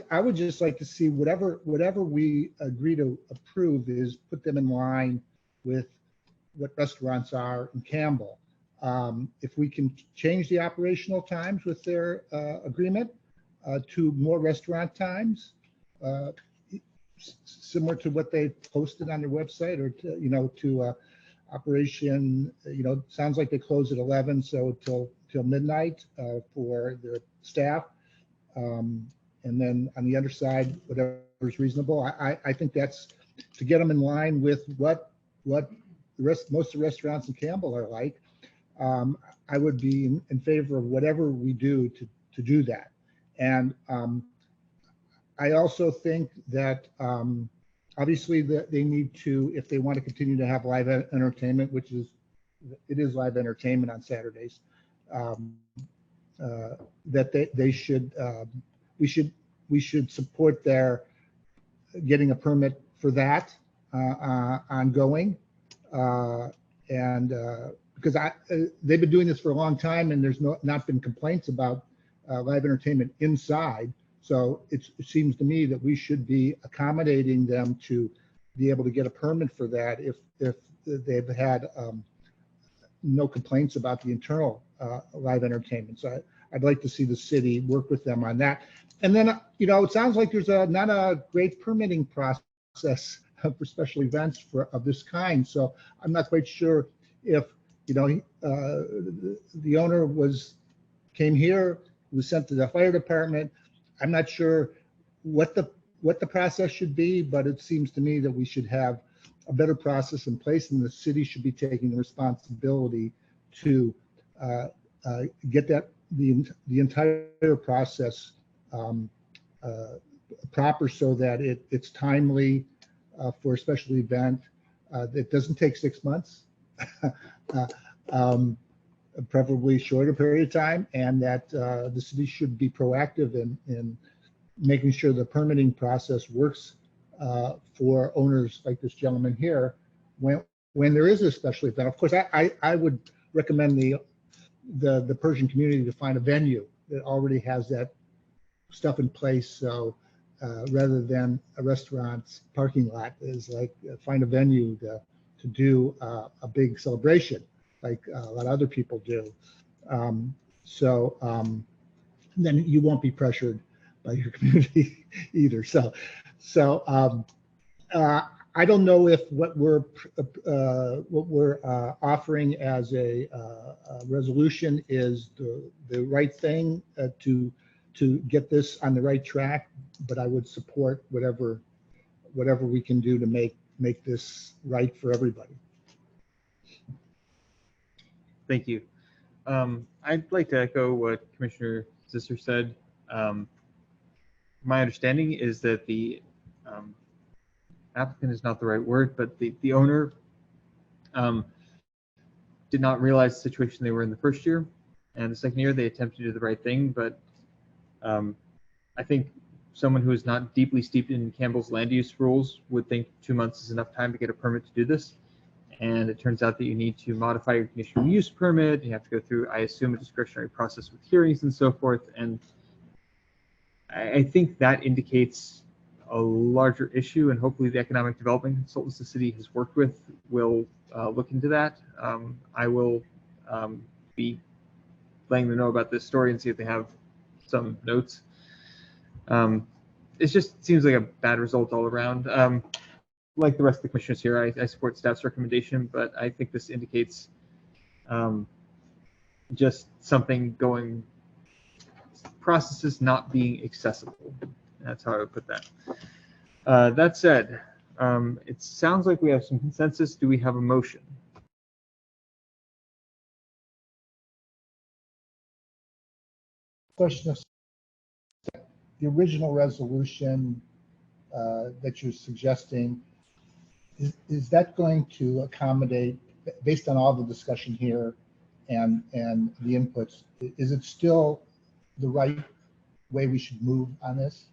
I would just like to see whatever we agree to approve is put them in line with what restaurants are in Campbell. If we can change the operational times with their agreement to more restaurant times, similar to what they posted on their website, or to operation, sounds like they close at 11, so till midnight for their staff. And then on the other side, whatever is reasonable. I think that's to get them in line with what the most of the restaurants in Campbell are like. I would be in favor of whatever we do to do that. And I also think that obviously they need to, if they want to continue to have live entertainment, which it is live entertainment on Saturdays, that they should, we should support their getting a permit for that ongoing. And because they've been doing this for a long time, and there's not been complaints about live entertainment inside. So it seems to me that we should be accommodating them to be able to get a permit for that if they've had no complaints about the internal live entertainment. So I'd like to see the city work with them on that. And then, it sounds like there's not a great permitting process for special events of this kind. So I'm not quite sure if, the owner came here, was sent to the fire department. I'm not sure what the process should be, but it seems to me that we should have a better process in place, and the city should be taking the responsibility to get the entire process proper, so that it's timely for a special event that doesn't take 6 months, preferably shorter period of time, and that the city should be proactive in making sure the permitting process works for owners like this gentleman here when there is a special event. Of course, I would recommend the Persian community to find a venue that already has that stuff in place, so rather than a restaurant's parking lot is like find a venue to do a big celebration like a lot of other people do. Then you won't be pressured by your community either. I don't know if what we're offering as a resolution is the right thing to get this on the right track, but I would support whatever we can do to make this right for everybody. Thank you. I'd like to echo what Commissioner Zisser said. My understanding is that the applicant is not the right word, but the owner did not realize the situation they were in the first year, and the second year they attempted to do the right thing. But I think someone who is not deeply steeped in Campbell's land use rules would think 2 months is enough time to get a permit to do this. And it turns out that you need to modify your conditional use permit. You have to go through, I assume, a discretionary process with hearings and so forth. And I think that indicates a larger issue, and hopefully the economic development consultants the city has worked with will look into that. I will be letting them know about this story and see if they have some notes. It just seems like a bad result all around. Like the rest of the commissioners here, I support staff's recommendation, but I think this indicates just something going, processes not being accessible. That's how I would put that. That said, it sounds like we have some consensus. Do we have a motion? Question is, the original resolution that you're suggesting, is that going to accommodate, based on all the discussion here and the inputs, is it still the right way we should move on this?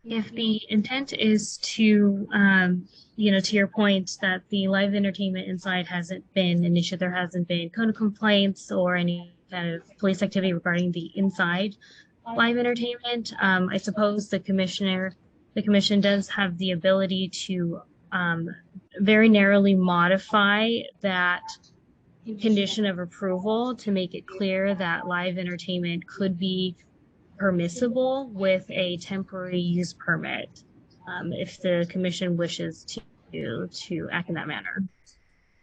If the intent is to, to your point that the live entertainment inside hasn't been an issue, there hasn't been code of complaints or any kind of police activity regarding the inside live entertainment, I suppose the commission does have the ability to very narrowly modify that condition of approval to make it clear that live entertainment could be permissible with a temporary use permit if the commission wishes to act in that manner.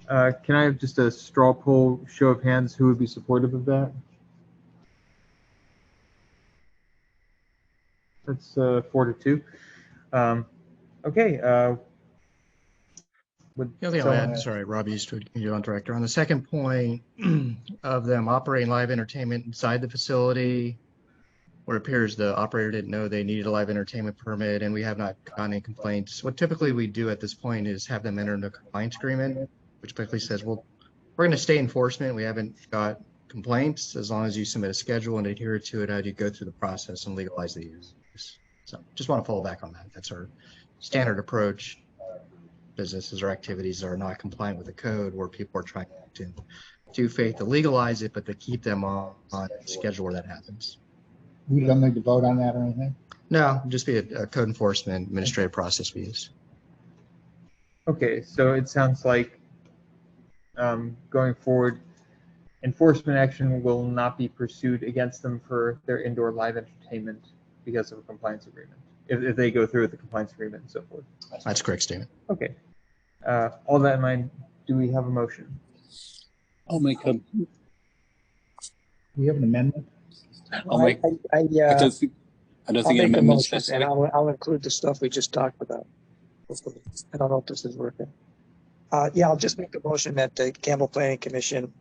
Can I have just a straw poll show of hands who would be supportive of that? That's 4-2. Okay. The only thing I'll add, sorry, Rob Eastwood, Community Development Director. On the second point of them operating live entertainment inside the facility, where it appears the operator didn't know they needed a live entertainment permit, and we have not gotten any complaints. What typically we do at this point is have them enter into a compliance agreement, which basically says, well, we're going to stay enforcement. We haven't got complaints. As long as you submit a schedule and adhere to it, how do you go through the process and legalize the use? So just want to fall back on that. That's our standard approach. Businesses or activities that are not compliant with the code, where people are trying to do faith to legalize it, but to keep them on a schedule where that happens. We don't need to vote on that or anything? No, just be a code enforcement administrative process we use. Okay, so it sounds like going forward, enforcement action will not be pursued against them for their indoor live entertainment because of a compliance agreement, if they go through with the compliance agreement and so forth. That's a correct statement. Okay. All that in mind, do we have a motion? I'll make a. We have an amendment. I'll make. I don't think I'll an make a amendment's motion, and necessary. I'll include the stuff we just talked about. I don't know if this is working. Yeah, I'll just make a motion that the Campbell Planning Commission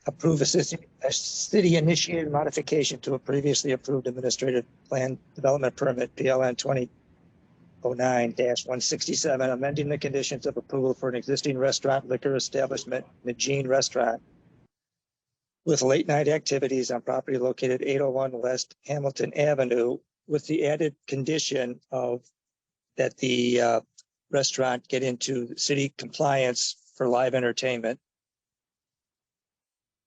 approve a city initiated modification to a previously approved administrative plan development permit, PLN 2009-167, amending the conditions of approval for an existing restaurant liquor establishment, Nagin Restaurant, with late night activities on property located 801 West Hamilton Avenue, with the added condition of that the restaurant get into city compliance for live entertainment.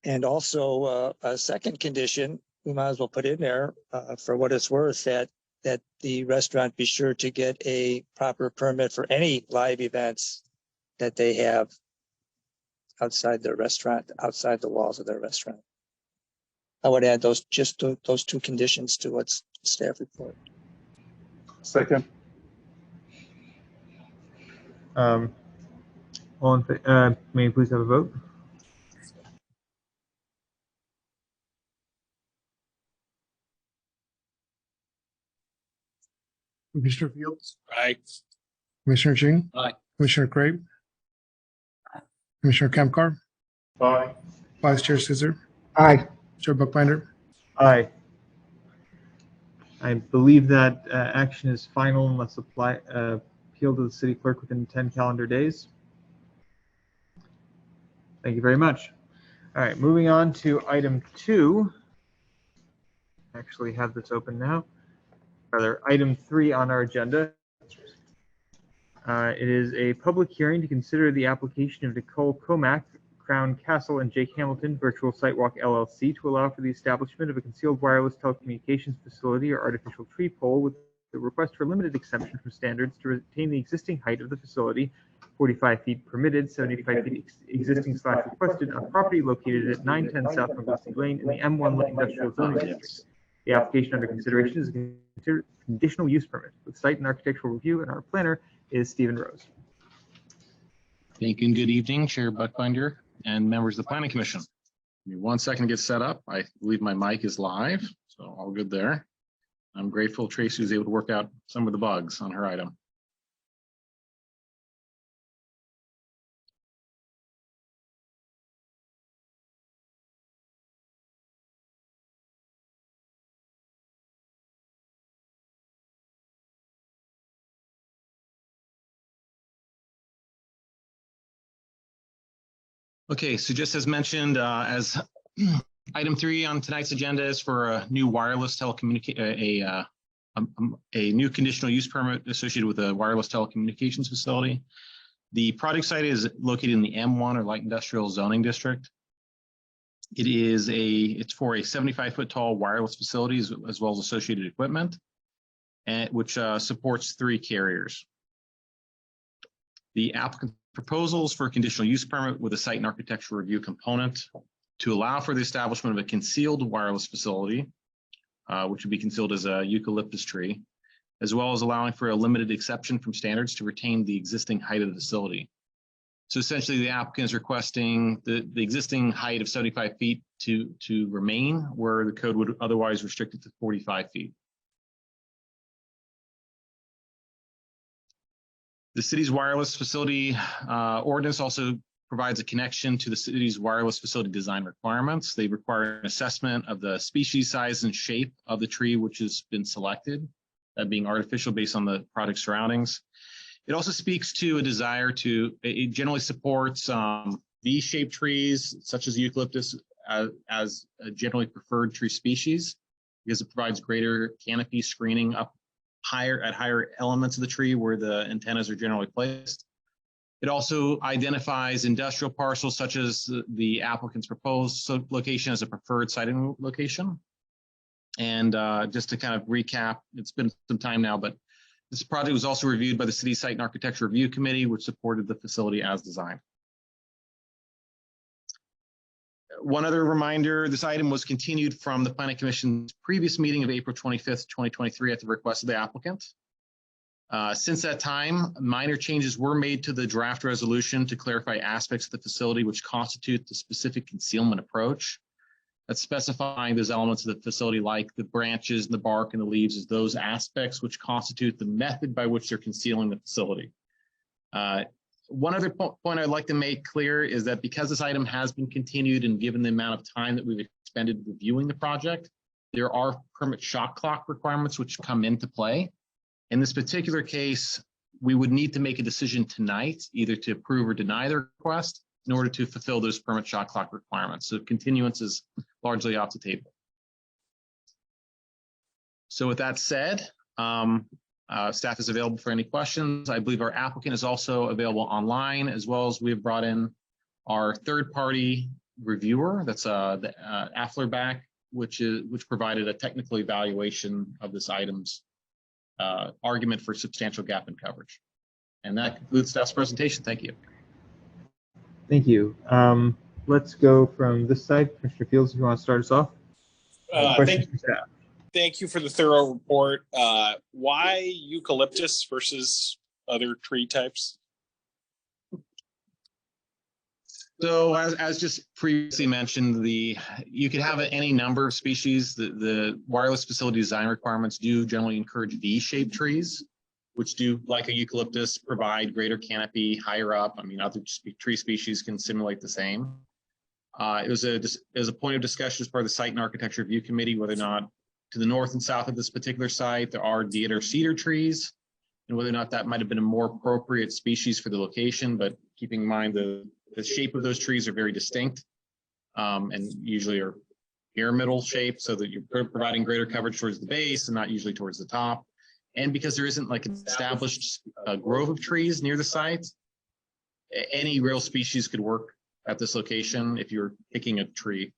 And also a second condition we might as well put in there, for what it's worth, that the restaurant be sure to get a proper permit for any live events that they have outside their restaurant, outside the walls of their restaurant. I would add those two conditions to what's staff report. Second. May you please have a vote? Commissioner Fields, Aye. Commissioner Ching, Aye. Commissioner Craig, Commissioner Kamkar, Aye. Vice Chair Scissor, Aye. Chair Buckbinder. Aye. I believe that action is final unless appealed to the city clerk within 10 calendar days. Thank you very much. All right, moving on to item 2. Actually have this open now. Rather, item 3 on our agenda. It is a public hearing to consider the application of Nicole Comack, Crown Castle, and Jake Hamilton Virtual Sidewalk LLC to allow for the establishment of a concealed wireless telecommunications facility or artificial tree pole with the request for limited exemption from standards to retain the existing height of the facility, 45 feet permitted, 75 feet existing/requested on property located at 910 South Montgomery Lane in the M1 Light Industrial Zoning District. The application under consideration is a conditional use permit with site and architectural review, and our planner is Stephen Rose. Thank you and good evening, Chair Buckbinder and members of the Planning Commission. Give me 1 second to get set up. I believe my mic is live, so all good there. I'm grateful Tracy was able to work out some of the bugs on her item. Okay, so just as mentioned, as item 3 on tonight's agenda is for a new wireless telecommunication, a new conditional use permit associated with a wireless telecommunications facility. The project site is located in the M1 or Light Industrial Zoning District. It's for a 75-foot tall wireless facility as well as associated equipment, and which supports 3 carriers. The applicant proposals for a conditional use permit with a site and architectural review component to allow for the establishment of a concealed wireless facility, which would be concealed as a eucalyptus tree, as well as allowing for a limited exception from standards to retain the existing height of the facility. So essentially the applicant is requesting the existing height of 75 feet to remain where the code would otherwise restrict it to 45 feet. The city's wireless facility ordinance also provides a connection to the city's wireless facility design requirements. They require an assessment of the species, size, and shape of the tree which has been selected, that being artificial based on the project surroundings. It also speaks to a desire it generally supports V-shaped trees such as eucalyptus as a generally preferred tree species because it provides greater canopy screening up higher elements of the tree where the antennas are generally placed. It also identifies industrial parcels such as the applicant's proposed location as a preferred siting location. And just to kind of recap, it's been some time now, but this project was also reviewed by the City Site and Architecture Review Committee, which supported the facility as designed. One other reminder, this item was continued from the Planning Commission's previous meeting of April 25th, 2023 at the request of the applicant. Since that time, minor changes were made to the draft resolution to clarify aspects of the facility which constitute the specific concealment approach. That's specifying those elements of the facility like the branches, the bark, and the leaves as those aspects which constitute the method by which they're concealing the facility. One other point I'd like to make clear is that because this item has been continued and given the amount of time that we've expended reviewing the project, there are permit shot clock requirements which come into play. In this particular case, we would need to make a decision tonight, either to approve or deny the request in order to fulfill those permit shot clock requirements. So continuance is largely off the table. So with that said, staff is available for any questions. I believe our applicant is also available online, as well as we have brought in our third-party reviewer. That's the Afflerbach which provided a technical evaluation of this item's argument for substantial gap in coverage. And that concludes staff's presentation. Thank you. Thank you. Let's go from this side. Commissioner Fields, if you want to start us off. Questions for staff? Thank you for the thorough report. Why eucalyptus versus other tree types? So as just previously mentioned, you could have any number of species. The wireless facility design requirements do generally encourage V-shaped trees, which do, like a eucalyptus, provide greater canopy higher up. I mean, other tree species can simulate the same. It was a point of discussion as part of the Site and Architecture Review Committee whether or not to the north and south of this particular site there are deodar cedar trees, and whether or not that might have been a more appropriate species for the location. But keeping in mind the shape of those trees are very distinct, and usually are pyramidal shape, so that you're providing greater coverage towards the base and not usually towards the top. And because there isn't like an established grove of trees near the site, any real species could work at this location if you're picking a tree.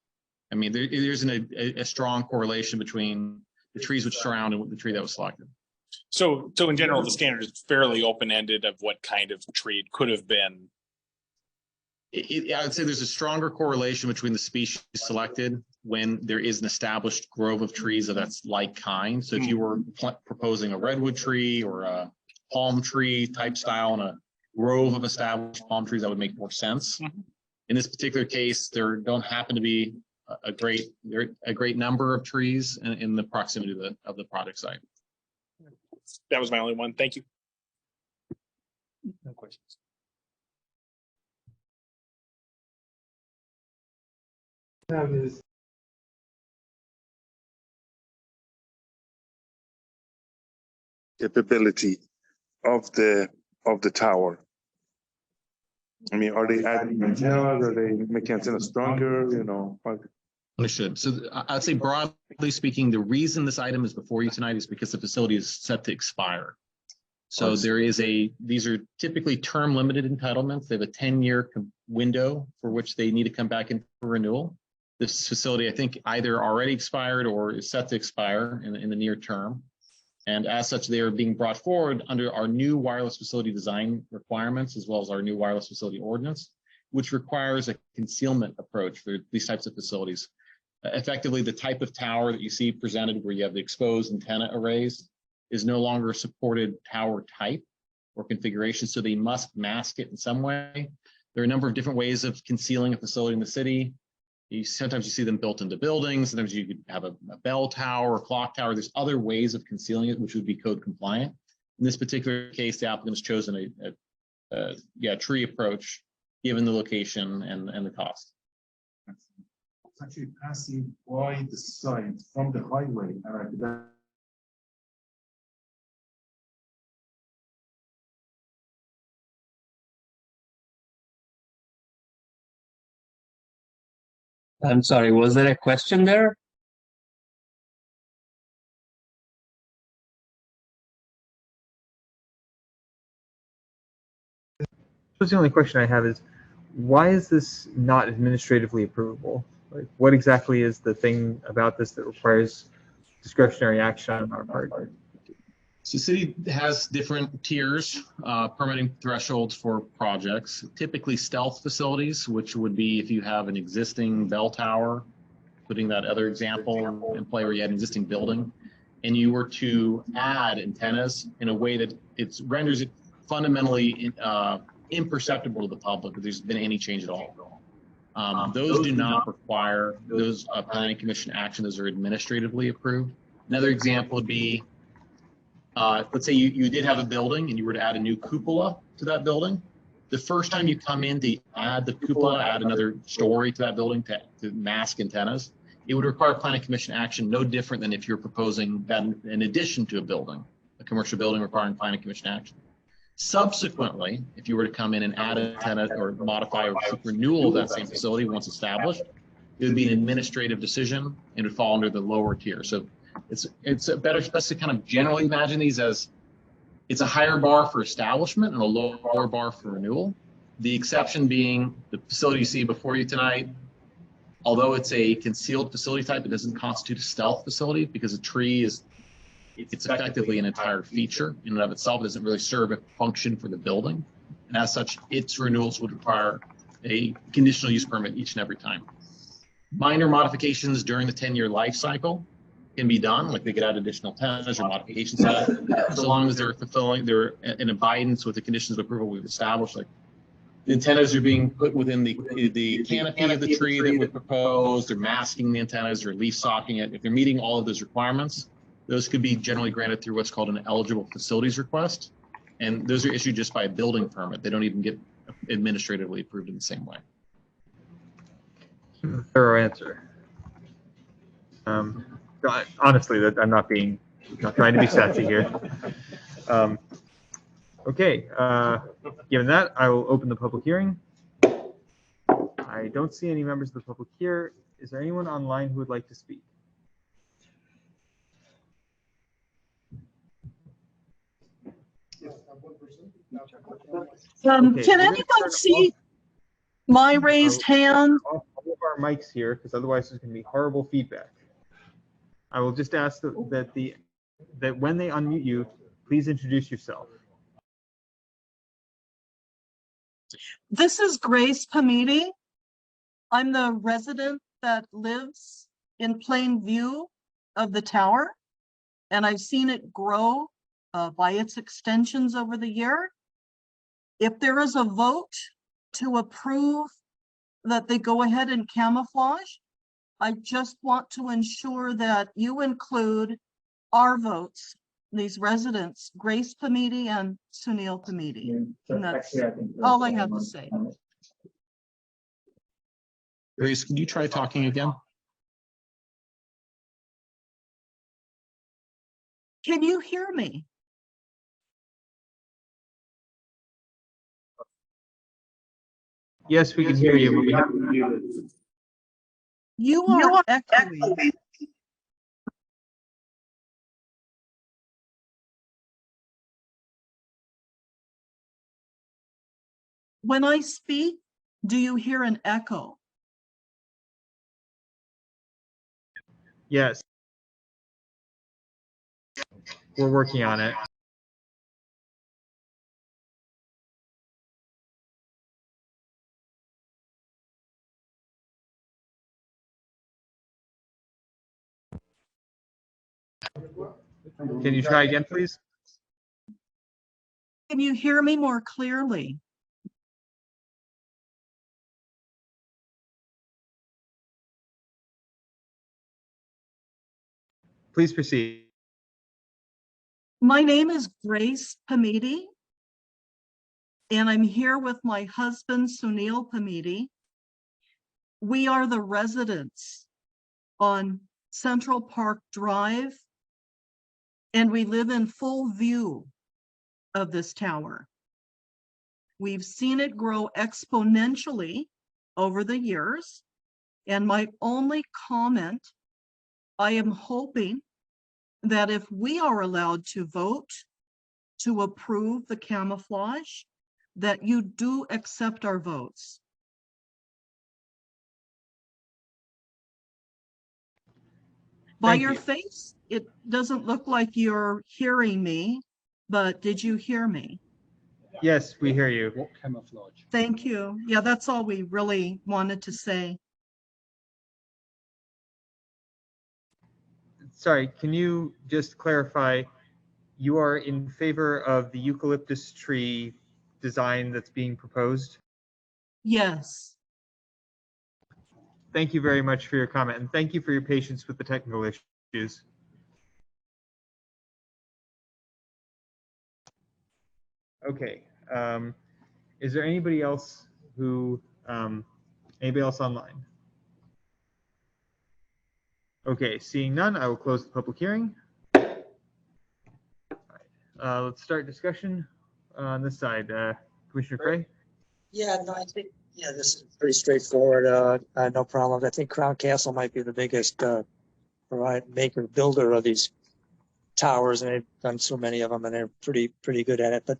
I mean, there isn't a strong correlation between the trees which surround and the tree that was selected. So in general, the standard is fairly open-ended of what kind of tree it could have been. I would say there's a stronger correlation between the species selected when there is an established grove of trees of that's like kind. So if you were proposing a redwood tree or a palm tree type style and a grove of established palm trees, that would make more sense. In this particular case, there don't happen to be a great number of trees in the proximity of the project site. That was my only one. Thank you. No questions. Capability of the tower. I mean, are they adding antennas? Are they making antennas stronger? You know. Understood. So I'd say broadly speaking, the reason this item is before you tonight is because the facility is set to expire. So these are typically term limited entitlements. They have a 10-year window for which they need to come back in for renewal. This facility, I think, either already expired or is set to expire in the near term. And as such, they are being brought forward under our new wireless facility design requirements, as well as our new wireless facility ordinance, which requires a concealment approach for these types of facilities. Effectively, the type of tower that you see presented where you have the exposed antenna arrays is no longer a supported tower type or configuration, so they must mask it in some way. There are a number of different ways of concealing a facility in the city. Sometimes you see them built into buildings. Sometimes you could have a bell tower or clock tower. There's other ways of concealing it, which would be code compliant. In this particular case, the applicant has chosen a tree approach, given the location and the cost. It's actually passing by the site from the highway. I'm sorry, was there a question there? So the only question I have is, why is this not administratively approvable? Like, what exactly is the thing about this that requires discretionary action on our part? So the city has different tiers, permitting thresholds for projects, typically stealth facilities, which would be if you have an existing bell tower, putting that other example in play where you had an existing building, and you were to add antennas in a way that it renders it fundamentally imperceptible to the public if there's been any change at all. Those do not require those planning commission action. Those are administratively approved. Another example would be, let's say you did have a building and you were to add a new cupola to that building. The first time you come in to add the cupola, add another story to that building to mask antennas, it would require planning commission action no different than if you're proposing that in addition to a building, a commercial building requiring planning commission action. Subsequently, if you were to come in and add an antenna or modify or seek renewal of that same facility once established, it would be an administrative decision and would fall under the lower tier. So it's a better, best to kind of generally imagine these as it's a higher bar for establishment and a lower bar for renewal. The exception being the facility you see before you tonight Although it's a concealed facility type, it doesn't constitute a stealth facility because a tree is, it's effectively an entire feature in and of itself. It doesn't really serve a function for the building. And as such, its renewals would require a conditional use permit each and every time. Minor modifications during the 10-year life cycle can be done, like they could add additional antennas or modifications to it, so long as they're fulfilling, they're in abidance with the conditions of approval we've established. Like the antennas are being put within the canopy of the tree that we proposed, they're masking the antennas or leaf socking it. If they're meeting all of those requirements, those could be generally granted through what's called an eligible facilities request. And those are issued just by a building permit. They don't even get administratively approved in the same way. Thorough answer. Honestly, that I'm not trying to be sassy here. Okay, given that, I will open the public hearing. I don't see any members of the public here. Is there anyone online who would like to speak? Okay, Can anyone see my raised hand? Off all of our mics here, because otherwise there's going to be horrible feedback. I will just ask that when they unmute you, please introduce yourself. This is Grace Pamiti. I'm the resident that lives in plain view of the tower, and I've seen it grow by its extensions over the year. If there is a vote to approve that they go ahead and camouflage, I just want to ensure that you include our votes, these residents, Grace Pamiti and Sunil Pamiti. And that's all I have to say. Grace, can you try talking again? Can you hear me? Yes, we can hear you. But we have to do this. You are echoing. When I speak, do you hear an echo? Yes. We're working on it. Can you try again, please? Can you hear me more clearly? Please proceed. My name is Grace Pamiti, and I'm here with my husband, Sunil Pamiti. We are the residents on Central Park Drive, and we live in full view of this tower. We've seen it grow exponentially over the years, and my only comment, I am hoping that if we are allowed to vote to approve the camouflage, that you do accept our votes. By your face, it doesn't look like you're hearing me, but did you hear me? Yes, we hear you. What camouflage? Thank you. Yeah, that's all we really wanted to say. Sorry, can you just clarify, you are in favor of the eucalyptus tree design that's being proposed? Yes. Thank you very much for your comment, and thank you for your patience with the technical issues. Okay, is there anybody else who, anybody else online? Okay, seeing none, I will close the public hearing. Let's start discussion on this side. Commissioner Cray? Yeah, no, I think, yeah, this is pretty straightforward. No problems. I think Crown Castle might be the biggest maker builder of these towers, and they've done so many of them, and they're pretty good at it. But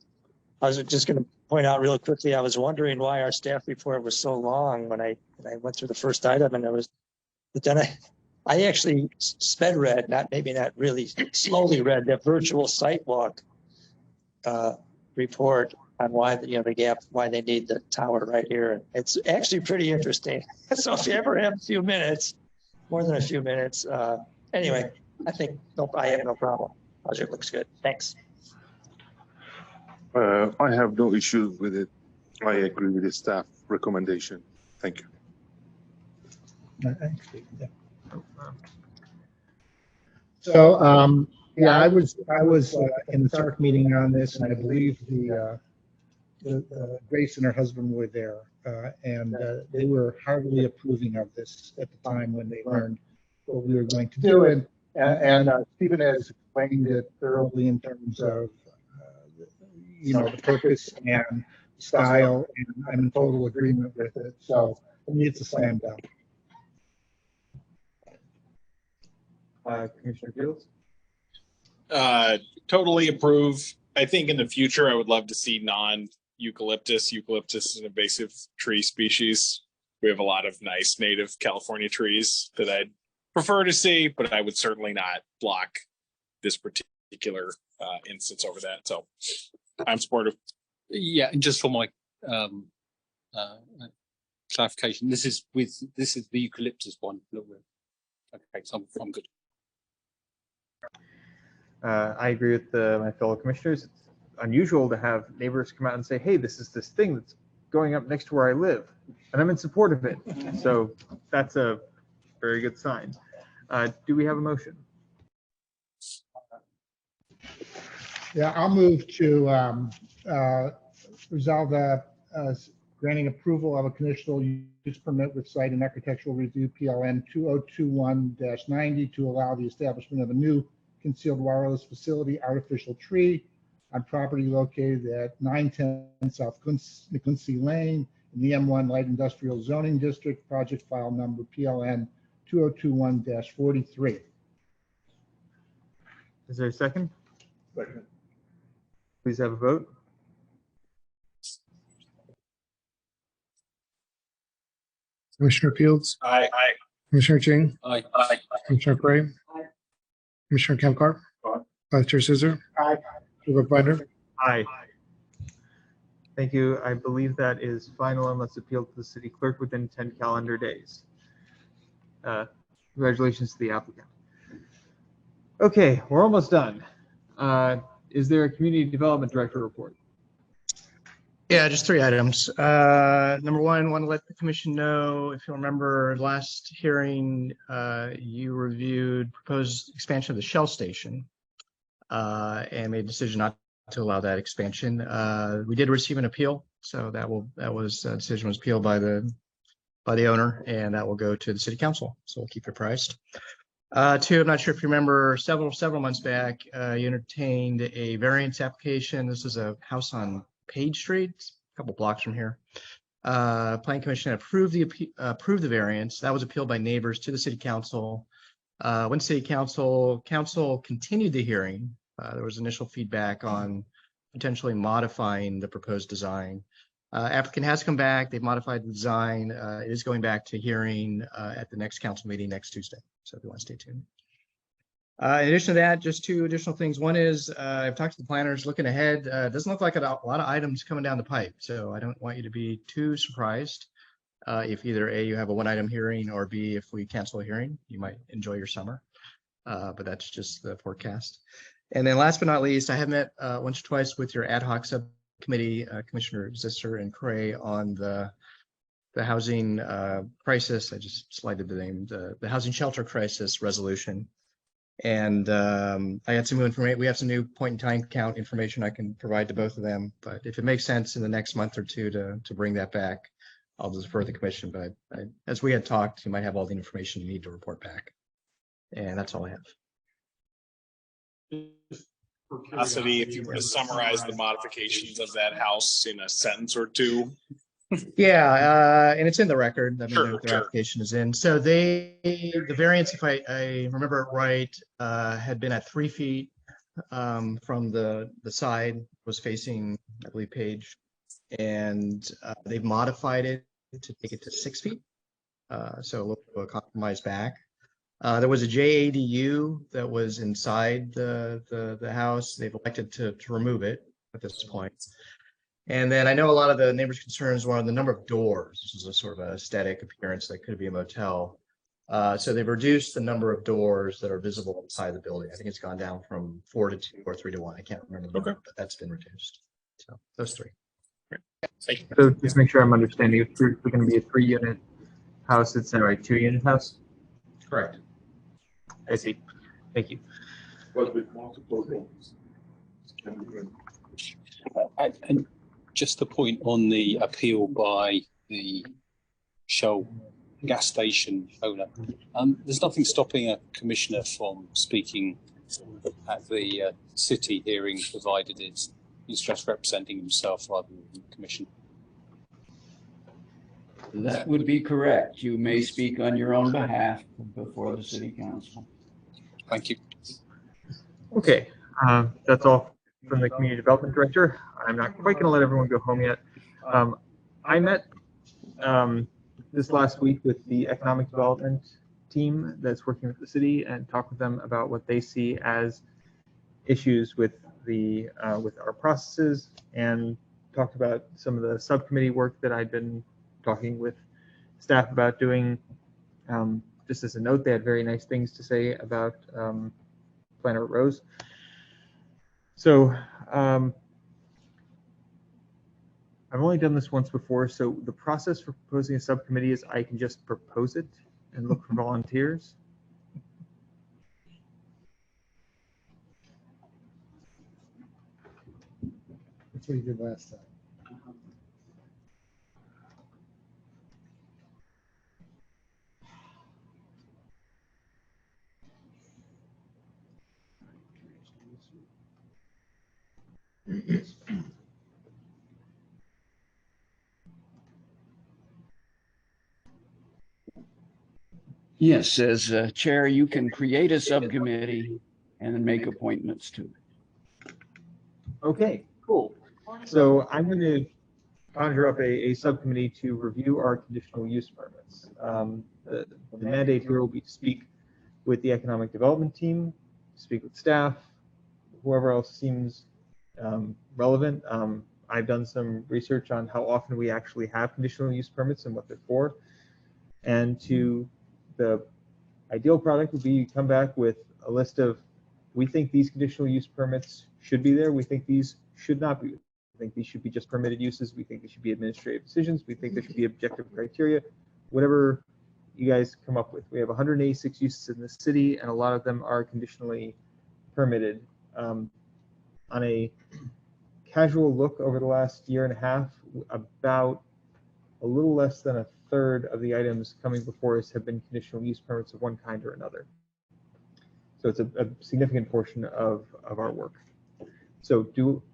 I was just going to point out real quickly, I was wondering why our staff report was so long when I went through the first item, and but then I actually sped read, maybe not really slowly read the virtual site walk report on why the gap, why they need the tower right here. It's actually pretty interesting. So if you ever have a few minutes, more than a few minutes, anyway, I think I have no problem. Project looks good. Thanks. I have no issues with it. I agree with the staff recommendation. Thank you. So, yeah, I was in the SARC meeting on this, and I believe the Grace and her husband were there, and they were heartily approving of this at the time when they learned what we were going to do. And Stephen has explained it thoroughly in terms of the purpose and style, and I'm in total agreement with it. So for me, it's a slam dunk. Commissioner Fields? Totally approve. I think in the future, I would love to see non-eucalyptus. Eucalyptus is an invasive tree species. We have a lot of nice native California trees that I'd prefer to see, but I would certainly not block this particular instance over that. So I'm supportive. Yeah, and just for my clarification, this is the eucalyptus one. Okay, so I'm good. I agree with my fellow commissioners. It's unusual to have neighbors come out and say, hey, this is this thing that's going up next to where I live, and I'm in support of it. So that's a very good sign. Do we have a motion? Yeah, I'll move to resolve granting approval of a conditional use permit with site and architectural review PLN 2021-90 to allow the establishment of a new concealed wireless facility artificial tree on property located at 910 South Quincy Lane in the M1 Light Industrial Zoning District, project file number PLN 2021-43. Is there a second? Second. Please have a vote. Commissioner Fields, Aye. Commissioner Ching, Aye. Commissioner Gray, Commissioner Campcart, Vice Chair Scissor, Supervisor Binder. Aye. Thank you. I believe that is final unless appealed to the city clerk within 10 calendar days. Congratulations to the applicant. Okay, we're almost done. Is there a community development director report? Yeah, just 3 items. Number one, want to let the commission know, if you remember last hearing, you reviewed proposed expansion of the Shell station and made a decision not to allow that expansion. We did receive an appeal, so decision was appealed by the owner, and that will go to the city council. So we'll keep you apprised. 2, I'm not sure if you remember, several months back, you entertained a variance application. This is a house on Page Street, a couple blocks from here. Planning Commission approved the variance. That was appealed by neighbors to the city council. When city council continued the hearing, there was initial feedback on potentially modifying the proposed design. Applicant has come back. They've modified the design. It is going back to hearing at the next council meeting next Tuesday. So if you want to stay tuned. In addition to that, just 2 additional things. One is I've talked to the planners looking ahead. It doesn't look like a lot of items coming down the pipe. So I don't want you to be too surprised if either A, you have a 1-item hearing, or B, if we cancel a hearing. You might enjoy your summer. But that's just the forecast. And then last but not least, I have met once or twice with your ad hoc subcommittee, Commissioner Zisser and Cray, on the housing crisis. I just slided the name, the housing shelter crisis resolution. And I had some new information. We have some new point in time count information I can provide to both of them. But if it makes sense in the next month or 2 to bring that back, I'll defer the commission. But as we had talked, you might have all the information you need to report back. And that's all I have. Curiosity, if you were to summarize the modifications of that house in a sentence or 2. Yeah, and it's in the record. I mean, Sure. their application is in. So the variance, if I remember it right, had been at 3 feet from the side, was facing, I believe, Page and they've modified it to take it to 6 feet. So a little bit of a compromise back. There was a JADU that was inside the house. They've elected to remove it at this point. And then I know a lot of the neighbors' concerns were on the number of doors. This is a sort of an aesthetic appearance that could be a motel. So they've reduced the number of doors that are visible inside the building. I think it's gone down from 4 to 2 or 3 to 1. I can't remember the number, but that's been reduced. So those 3. Thank you. So just make sure I'm understanding. If we're going to be a 3-unit house, it's now a 2-unit house? Correct. I see. Thank you. And just a point on the appeal by the Shell gas station owner. There's nothing stopping a commissioner from speaking at the city hearing, provided he's just representing himself rather than the commission. That would be correct. You may speak on your own behalf before the city council. Thank you. Okay, that's all from the community development director. I'm not quite going to let everyone go home yet. I met this last week with the economic development team that's working with the city and talked with them about what they see as issues with the with our processes, and talked about some of the subcommittee work that I'd been talking with staff about doing. Just as a note, they had very nice things to say about Planter Rose. So I've only done this once before, so the process for proposing a subcommittee is I can just propose it and look for volunteers. That's what you did last time. Yes, as chair, you can create a subcommittee and then make appointments to it. Okay, cool. So I'm going to conjure up a subcommittee to review our conditional use permits. The mandate here will be to speak with the economic development team, speak with staff, whoever else seems relevant. I've done some research on how often we actually have conditional use permits and what they're for. And to the ideal product would be come back with a list of, we think these conditional use permits should be there. We think these should not be. We think these should be just permitted uses. We think they should be administrative decisions. We think there should be objective criteria, whatever you guys come up with. We have 186 uses in the city, and a lot of them are conditionally permitted. On a casual look over the last year and a half, about a little less than a third of the items coming before us have been conditional use permits of one kind or another. So it's a significant portion of our work. So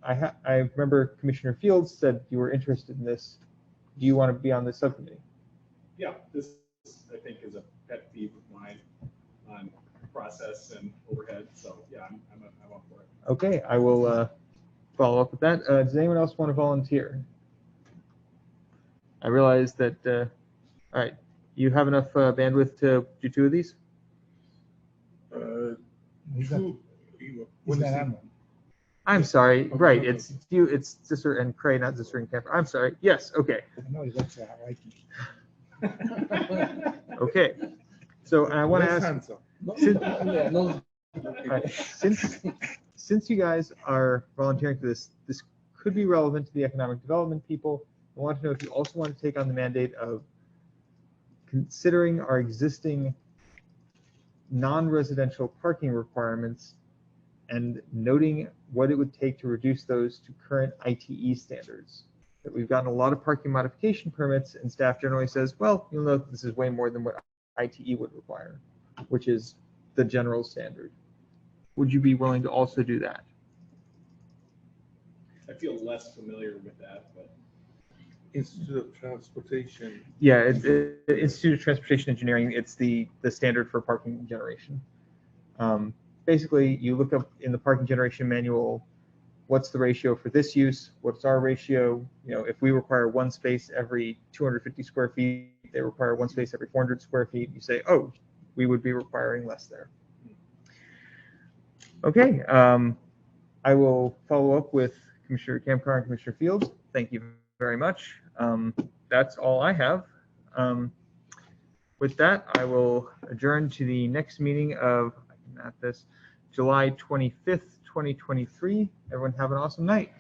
I remember Commissioner Fields said you were interested in this. Do you want to be on this subcommittee? Yeah, this I think is a pet peeve of mine on process and overhead. So yeah, I'm up for it. Okay, I will follow up with that. Does anyone else want to volunteer? I realize that, all right, you have enough bandwidth to do 2 of these? I'm sorry, right, it's you, it's Zisser and Cray, not Zisser and Camper. I'm sorry, yes, okay. I know he looks that like Okay, so I want to ask, since you guys are volunteering for this, this could be relevant to the economic development people. I want to know if you also want to take on the mandate of considering our existing non-residential parking requirements and noting what it would take to reduce those to current ITE standards. That we've gotten a lot of parking modification permits, and staff generally says, well, you'll note this is way more than what ITE would require, which is the general standard. Would you be willing to also do that? I feel less familiar with that, but Institute of Transportation. Yeah, it's Institute of Transportation Engineering. It's the standard for parking generation. Basically, you look up in the parking generation manual what's the ratio for this use? What's our ratio? You know, if we require one space every 250 square feet, they require one space every 400 square feet. You say, oh, we would be requiring less there. Okay, I will follow up with Commissioner Kamkar and Commissioner Fields. Thank you very much. That's all I have. With that, I will adjourn to the next meeting of, I can map this, July 25th, 2023. Everyone have an awesome night.